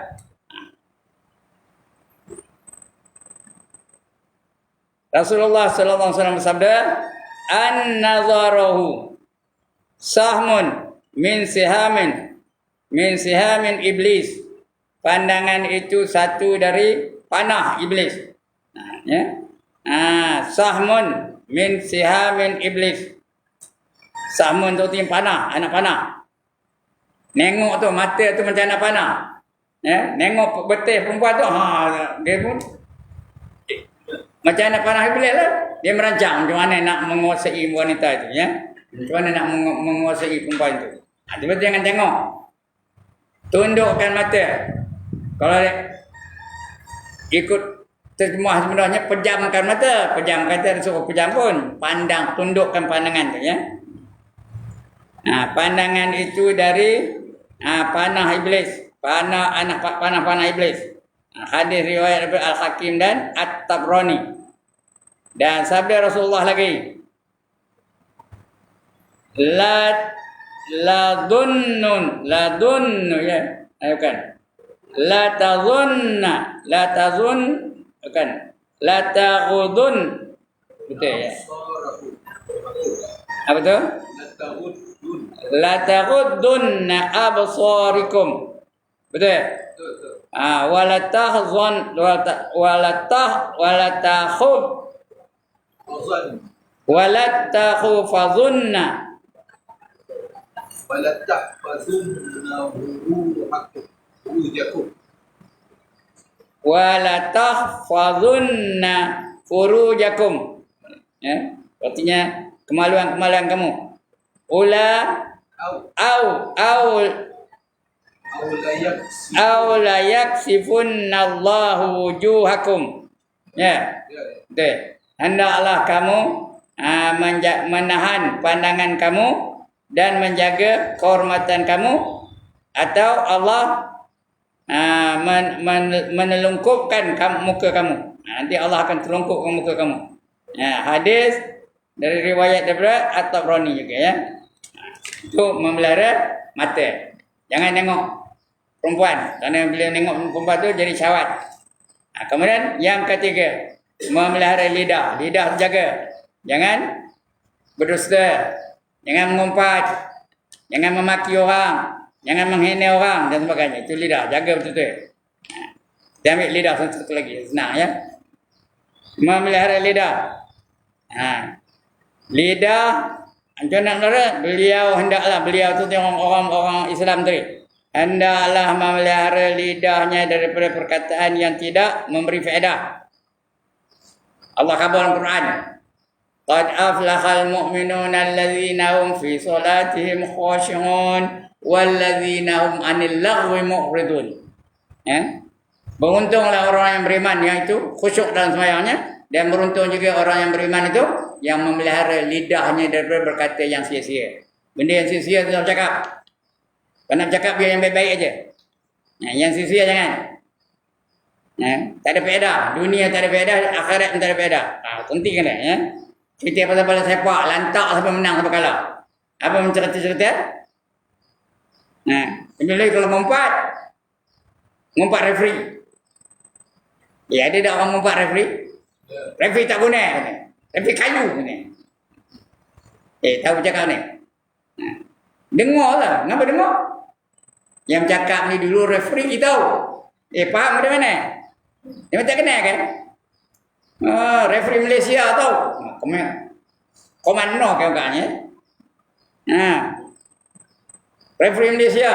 Rasulullah sallallahu alaihi wasallam bersabda, "An-nazarahu sahmun min sihamin iblis." Pandangan itu satu dari panah iblis. Sahmun min sihamin iblis. Sahmun tu artinya panah, anak panah. Nengok tu, mata tu macam anak panah. Nengok betis perempuan tu, dia pun macam anak panah iblis lah. Dia merancang macam mana nak menguasai wanita itu. Macam mana nak menguasai perempuan tu? Tiba jangan tengok. Tundukkan mata. Kalau ikut terjemah sebenarnya pejamkan mata. Pejam kata suruh pejam pun. Pandang, tundukkan pandangan tu ya. Pandangan itu dari panah iblis. Panah iblis. Hadis riwayat daripada Al-Hakim dan At-Tabrani. Dan sabda Rasulullah lagi. La dhunnun ya. Bukan. La tazun bukan. La taghudun. Betul ya. Apa tu? La taghuddunna absarikum. Betul. Wala tahzan wala takhufazunna wala tahfazunna furujakum. Ya, artinya kemaluan-kemaluan kamu. Au la yaksifunnallahu wujuhakum. Ya. Betul. Hendaklah kamu menahan pandangan kamu dan menjaga kehormatan kamu, atau Allah menelungkupkan muka kamu. Nanti Allah akan telungkupkan muka kamu. Hadis dari riwayat daripada At-Tabrani juga ya. Itu memelihara mata. Jangan tengok perempuan, kerana bila tengok perempuan tu jadi syahwat. Kemudian yang ketiga, memelihara lidah. Lidah jaga. Jangan berdusta, jangan mengumpat, jangan memaki orang, jangan menghina orang dan sebagainya. Itu lidah, jaga betul-betul. Kita ambil lidah satu lagi, senang ya. Memelihara lidah. Lidah, anjuran beliau tu tengok orang Islam tadi. Hendaklah memelihara lidahnya daripada perkataan yang tidak memberi faedah. Allah khabar dalam Quran. Qad aflahal mu'minuna allazina hum fi salatihim khashi'un wallazina hum 'anil laghwi mu'ridun. Beruntunglah orang yang beriman yang itu khusyuk dalam sembahyangnya, dan beruntung juga orang yang beriman itu yang memelihara lidahnya daripada berkata yang sia-sia. Benda yang sia-sia tu cakap. Kalau nak cakap biar yang baik-baik aja. Yang sia-sia jangan. Tak ada faedah. Dunia tak ada faedah, akhirat pun tak ada faedah. Penting kan ya. Cerita pasal sepak, lantak sampai menang sampai kalah. Apa mencerita-cerita? Bila kalau mengumpat referee. Ya, ada tak orang mengumpat referee? Referee tak guna. Referee kayu guna. Tahu cakap ni? Dengar lah. Kenapa dengar? Yang cakap ni dulu referee kita tahu. Faham dari mana? Dia tak kenal kan? Referee Malaysia tahu. Komando kan agaknya. Referee Malaysia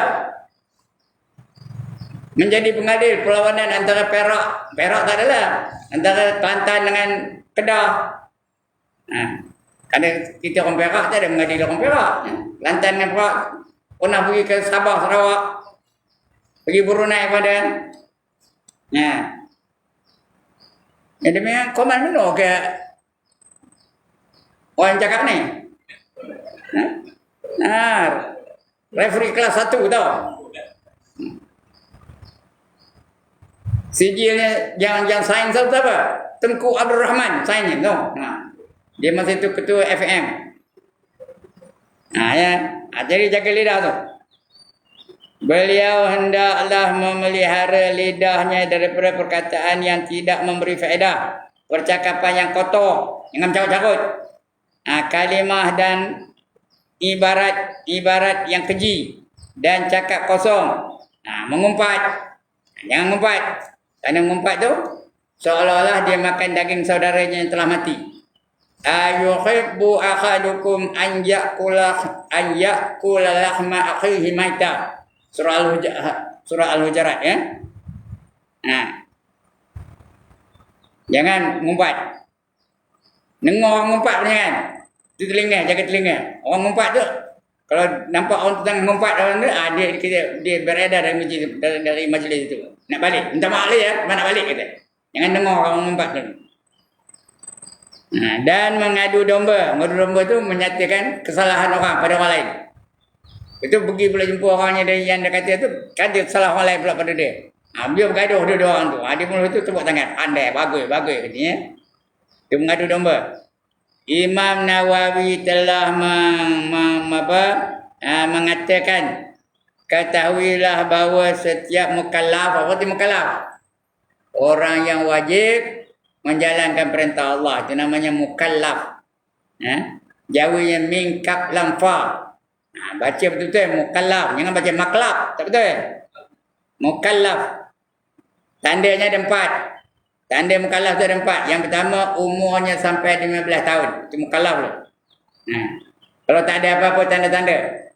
menjadi pengadil perlawanan antara Perak tak adalah, antara Kelantan dengan Kedah. Kerana kita orang Perak tak ada mengadil orang Perak. Kelantan dengan Perak pernah pergi ke Sabah, Sarawak, pergi Brunei pada. Jadi memang koman benar ke orang cakap ni? Referee kelas 1 tau. Sijilnya yang sains tahu siapa? Tengku Abdul Rahman sainnya tau. Dia masa itu ketua FM. Jadi jaga lidah tu. Beliau hendaklah memelihara lidahnya daripada perkataan yang tidak memberi faedah, percakapan yang kotor, jangan carut-carut, kalimah dan ibarat yang keji, dan cakap kosong, mengumpat. Jangan mengumpat. Kerana mengumpat tu seolah-olah dia makan daging saudaranya yang telah mati. Ayuhibbu ahadukum an ya'kula lahma akhihi maita. Surah Al-Hujurat ya. Jangan ngumpat. Dengar orang ngumpat jangan. Itu telinga, jaga telinga. Orang ngumpat tu, kalau nampak orang tengah ngumpat dalam tu, dia beredar dari majlis itu. Nak balik, minta maaf lah ya, nak balik kata. Jangan dengar orang ngumpat tu. Dan mengadu domba. Mengadu domba tu menyatakan kesalahan orang pada orang lain. Itu pergi pula jumpa orangnya yang dia kata tu, kan dia salah orang lain pula pada dia. Dia bergaduh dua orang tu. Dia mula tu tepuk tangan. Pandai, bagus katanya. Dia mengadu domba. Imam Nawawi telah mengatakan, ketahuilah bahawa setiap mukallaf, apa itu mukallaf? Orang yang wajib menjalankan perintah Allah, itu namanya mukallaf. Jawinya min kaf lam fa. Baca betul-betul mukallaf, jangan baca maklaf, tak betul. Mukallaf. Tandanya ada 4. Tanda mukallaf tu ada 4. Yang pertama, umurnya sampai 15 tahun. Itu mukallaf tu. Kalau tak ada apa-apa tanda-tanda,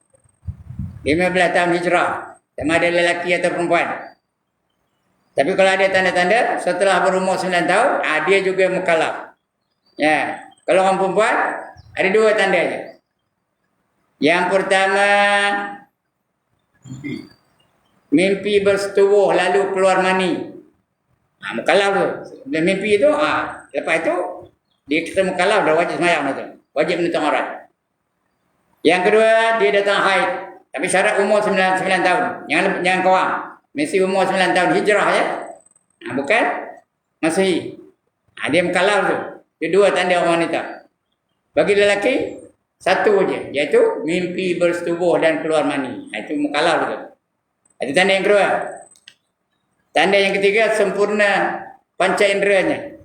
15 tahun hijrah, sama ada lelaki atau perempuan. Tapi kalau ada tanda-tanda, setelah berumur 9 tahun, dia juga mukallaf. Ya. Kalau orang perempuan, ada 2 tandanya. Yang pertama, mimpi bersetubuh lalu keluar mani. Mukallaf tu. Bila mimpi tu, lepas itu, dia kata mukallaf dah wajib sembahyang tu. Wajib menutup aurat. Yang kedua, dia datang haid. Tapi syarat umur 9 tahun. Jangan kurang. Mesti umur 9 tahun hijrah ya. Bukan Masihi. Dia mukallaf tu. Itu 2 tanda orang wanita. Bagi lelaki, 1 je, iaitu mimpi bersetubuh dan keluar mani. Itu mukallaf tu. Itu tanda yang kedua. Tanda yang ketiga, sempurna panca inderanya.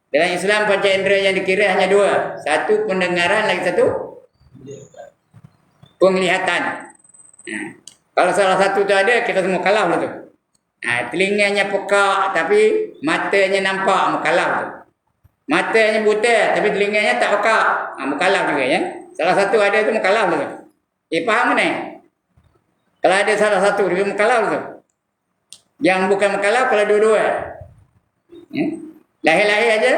Dalam Islam panca indera yang dikira hanya 2. Satu pendengaran, lagi satu penglihatan. Kalau salah satu tu ada, kita semua kalah lah tu. Telinganya pekak tapi matanya nampak, mukallaf tu. Matanya buta tapi telinganya tak pekak, mukallaf juga ya. Salah satu ada tu mukallaf tu. Faham ni? Kalau ada salah satu dia mukallaf tu. Yang bukan mukallaf kalau dua-dua. Lahir-lahir aja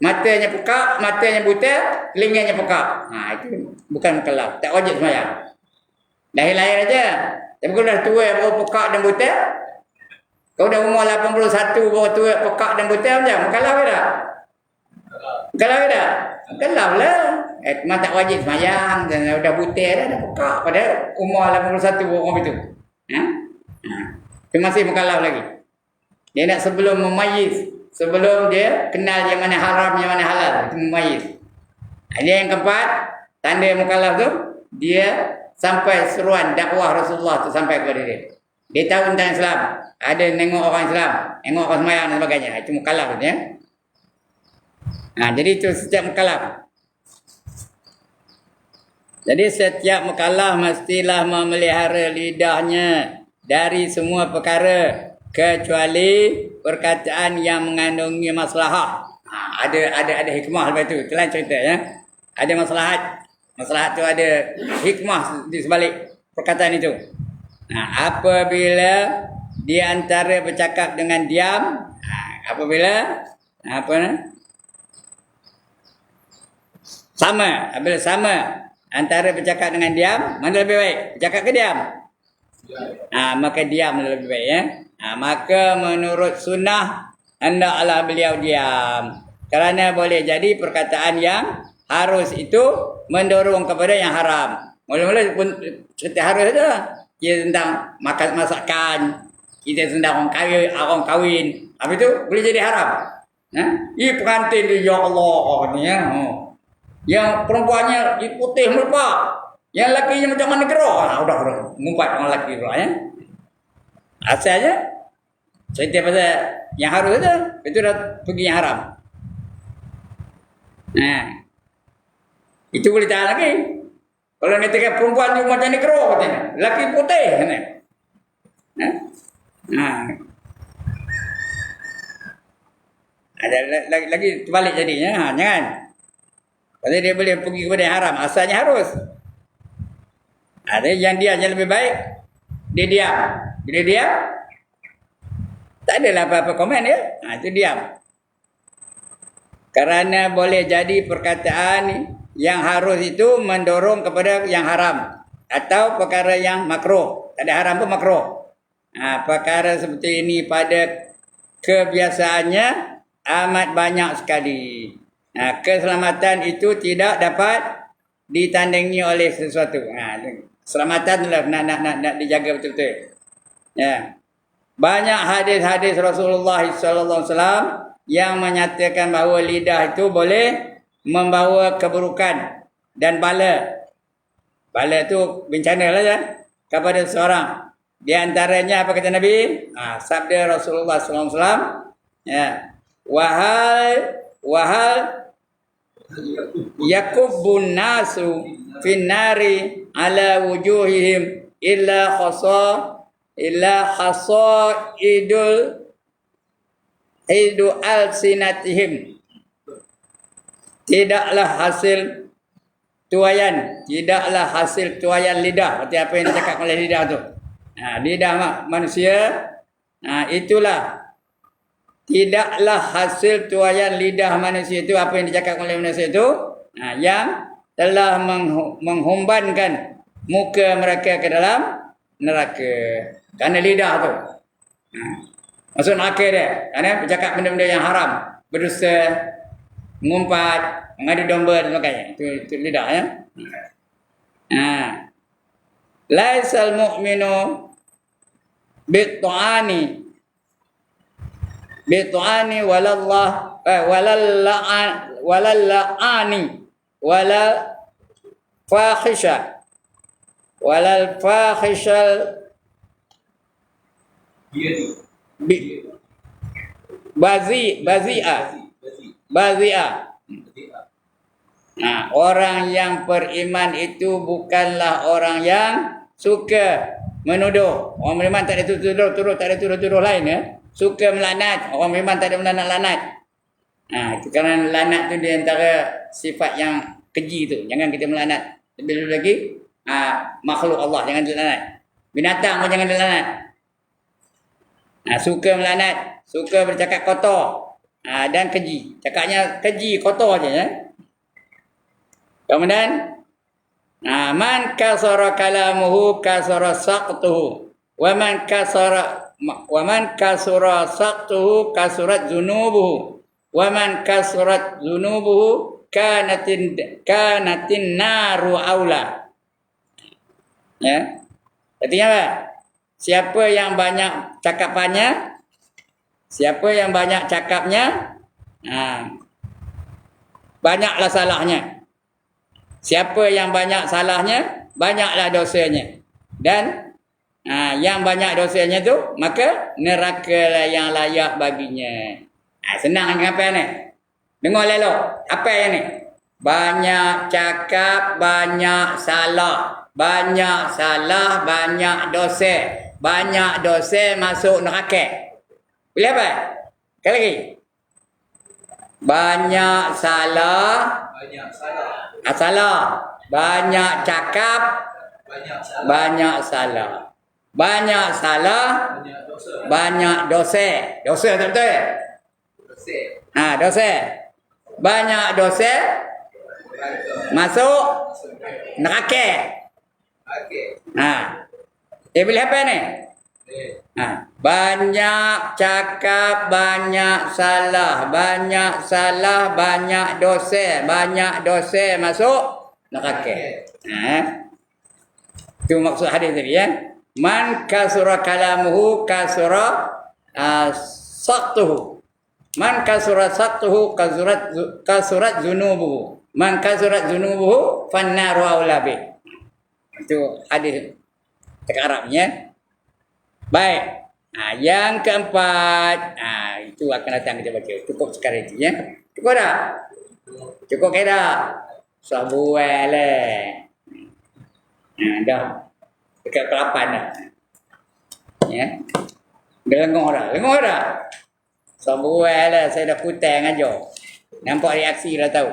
matanya pekak, matanya buta, telinganya pekak. Itu bukan mukallaf, tak wajib sembahyang. Lahir-lahir aja. Tapi kalau dah tua baru pekak dan buta, kau dah umur 81 baru tua pekak dan buta macam mukallaf ke tak? Mukallaf ke tak? Mukallaf lah. Memang tak wajib sembahyang dan dah buta dah pekak pada umur 81 baru orang itu. Dia masih mukallaf lagi. Dia nak sebelum memayyiz, sebelum dia kenal yang mana haram yang mana halal, itu memayyiz. Dia yang keempat, tanda mukallaf tu dia sampai seruan dakwah Rasulullah tu sampai kepada dia. Dia tahu tentang Islam. Ada nengok orang Islam, nengok orang sembahyang dan sebagainya. Itu mukallaf tu ya. Jadi itu setiap mukallaf. Jadi setiap mukallaf mestilah memelihara lidahnya dari semua perkara kecuali perkataan yang mengandungi maslahah. Ada hikmah lepas tu. Itulah cerita ya. Ada maslahat. Maslahat tu ada hikmah di sebalik perkataan itu. Apabila di antara bercakap dengan diam, apabila sama antara bercakap dengan diam, mana lebih baik? Bercakap ke diam? Maka diam lebih baik ya. Maka menurut sunnah hendaklah beliau diam. Kerana boleh jadi perkataan yang harus itu mendorong kepada yang haram. Mula-mula pun cerita harus tu. Kita tentang masakan, kita tentang orang kahwin. Habis tu boleh jadi haram. Pengantin dia ya Allah ni ya. Yang perempuannya putih melupak. Yang lakinya macam mana gerok. Udah ngumpat orang laki pula ya. Asalnya cerita pasal yang harus tu, itu dah pergi yang haram. Itu boleh tahan lagi. Kalau nak kata perempuan tu macam ni gerok katanya. Laki putih kan. Ada lagi terbalik jadinya. Jangan. Pasal dia boleh pergi kepada yang haram. Asalnya harus. Ada yang dia lebih baik, dia diam. Bila diam, tak adalah apa-apa komen dia. Itu diam. Kerana boleh jadi perkataan yang harus itu mendorong kepada yang haram atau perkara yang makruh. Tak ada haram pun makruh. Perkara seperti ini pada kebiasaannya amat banyak sekali. Keselamatan itu tidak dapat ditandingi oleh sesuatu. Keselamatan adalah nak dijaga betul-betul. Ya. Banyak hadis-hadis Rasulullah SAW yang menyatakan bahawa lidah itu boleh membawa keburukan dan bala. Bala itu bencana lah ya kepada seorang. Di antaranya apa kata Nabi? Sabda Rasulullah SAW. Ya. Wahal yakubbun nasu finnari ala wujuhihim illa hidu al-sinatihim. Tidaklah hasil tuayan lidah. Berarti apa yang dicakap oleh lidah tu. Lidah manusia, itulah. Tidaklah hasil tuayan lidah manusia itu, apa yang dicakap oleh manusia itu, yang telah menghumbankan muka mereka ke dalam neraka. Kerana lidah tu. Maksud neraka dia. Kerana bercakap benda-benda yang haram. Berdusta, mengumpat, mengadu domba dan sebagainya. Itu lidah ya. Laisal mu'minu bit'ani walallah walalla'ani walal fakhishal bazi'ah. Orang yang beriman itu bukanlah orang yang suka menuduh. Orang beriman tak ada tuduh lain ya. Suka melaknat. Orang beriman tak ada melaknat. Itu kerana laknat tu di antara sifat yang keji tu. Jangan kita melaknat. Lebih lagi makhluk Allah jangan dilaknat. Binatang pun jangan dilaknat. Suka melaknat, suka bercakap kotor. Dan keji. Cakapnya keji, kotor aja ya. Kemudian man kasara kalamuhu kasara saqtuhu wa man kasara saqtuhu kasurat zunubuhu wa man kasurat zunubuhu kanatin naru aula. Ya. Artinya apa? Siapa yang banyak cakapannya, banyaklah salahnya. Siapa yang banyak salahnya, banyaklah dosanya. Dan yang banyak dosanya tu, maka neraka yang layak baginya. Senang dengan apa ni? Dengar elok. Apa yang ni? Banyak cakap, banyak salah. Banyak salah, banyak dosa. Banyak dosa masuk neraka. Boleh apa? Sekali lagi. Banyak salah. Banyak cakap, banyak salah. Banyak salah, banyak dosa. Dosa tak betul? Dosa. Banyak dosa masuk neraka. Boleh apa ni? Banyak cakap, banyak salah, banyak dosa, masuk neraka. Itu maksud hadis tadi ya. Man kasura kalamuhu kasura saqtuhu. Man kasura saqtuhu kasurat zunubuhu. Man kasurat zunubuhu fannaru aula bih. Itu hadis cakap Arabnya. Baik. Yang keempat, itu akan datang kita baca. Cukup sekarang itu ya. Cukup dah? Cukup ke dah? Sebuah lah. Dah. Dekat ke-8 dah. Ya. Dah lengoh dah. Sebuah lah. Saya dah putang aja. Nampak reaksi dah tahu.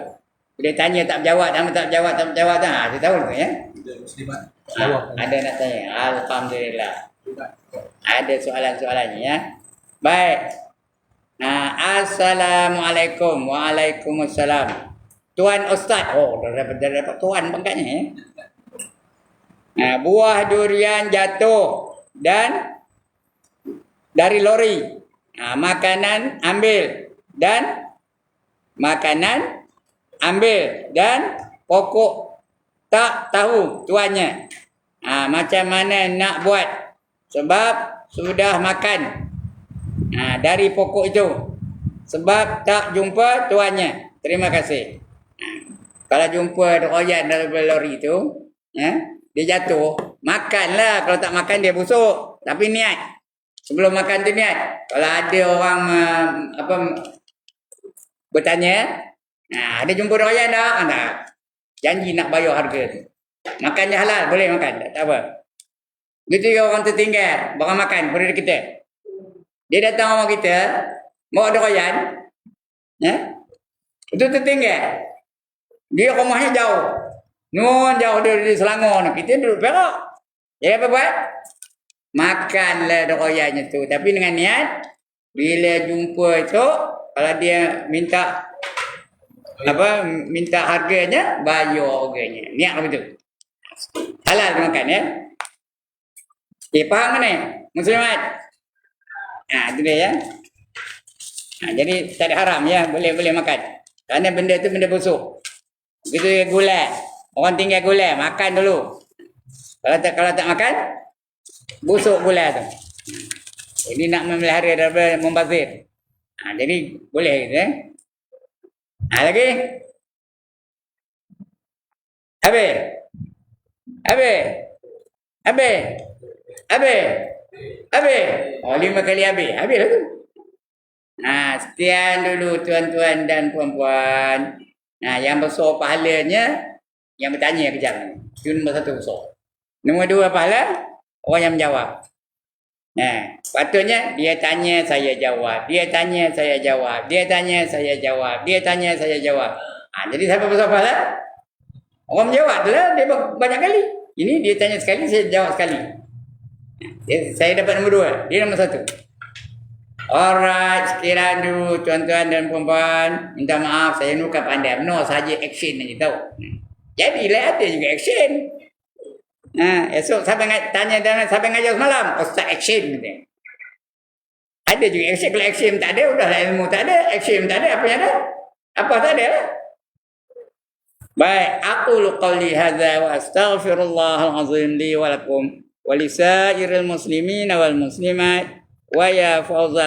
Dia tanya tak berjawab. Saya tahu tu ya. Ada nak tanya. Alhamdulillah. Ada soalan-soalannya ya. Baik. Assalamualaikum. Waalaikumsalam. Tuan Ustaz. Oh, dah dapat tuan pangkatnya ya. Buah durian jatuh dan dari lori. Makanan ambil dan makanan ambil dan pokok tak tahu tuannya. Macam mana nak buat? Sebab sudah makan dari pokok itu. Sebab tak jumpa tuannya. Terima kasih. Kalau jumpa royan dalam lori itu, dia jatuh, makanlah. Kalau tak makan dia busuk. Tapi niat. Sebelum makan tu niat. Kalau ada orang bertanya, ada jumpa royan tak? Janji nak bayar harga tu. Makan je halal, boleh makan. Tak apa. Gitu orang tertinggal, barang makan pada kita. Dia datang rumah kita, bawa ada royan. Itu tertinggal. Dia rumahnya jauh. Nun jauh dari Selangor. Kita duduk Perak. Jadi apa buat? Makanlah royannya tu. Tapi dengan niat, bila jumpa itu, kalau dia minta harganya, bayar harganya. Niat begitu. Halal makan ya. Faham ni? Muslimat? Itu dia ya. Jadi tak ada haram ya. Boleh makan. Kerana benda tu benda busuk. Begitu gula. Orang tinggal gula. Makan dulu. Kalau tak makan, busuk gula tu. Ini nak memelihara daripada membazir. Jadi boleh gitu ya. Lagi? Habis. Oh, 5 kali habis. Habislah tu. Sekian dulu tuan-tuan dan puan-puan. Yang besar pahalanya, yang bertanya kejap ni. Itu nombor 1 besar. Nombor 2 pahala, orang yang menjawab. Patutnya dia tanya, saya jawab. Dia tanya, saya jawab. Dia tanya, saya jawab. Dia tanya, saya jawab. Jadi siapa besar pahala? Orang menjawab tu lah, dia banyak kali. Ini dia tanya sekali, saya jawab sekali. Saya dapat nombor 2, dia nombor 1. Alright, sekiranya dulu tuan-tuan dan puan-puan, minta maaf saya ni bukan pandai. No, saja action aja tahu. Jadilah ada juga action. Esok siapa tanya siapa ngajar semalam? Ustaz action gitu. Ada juga action. Kalau action tak ada, udahlah ilmu tak ada. Action tak ada, apa yang ada? Apa tak ada lah. Baik, aqulu qawli hadza wa astaghfirullahal azim li wa lakum wa lisairil muslimin wal muslimat wa ya fawzal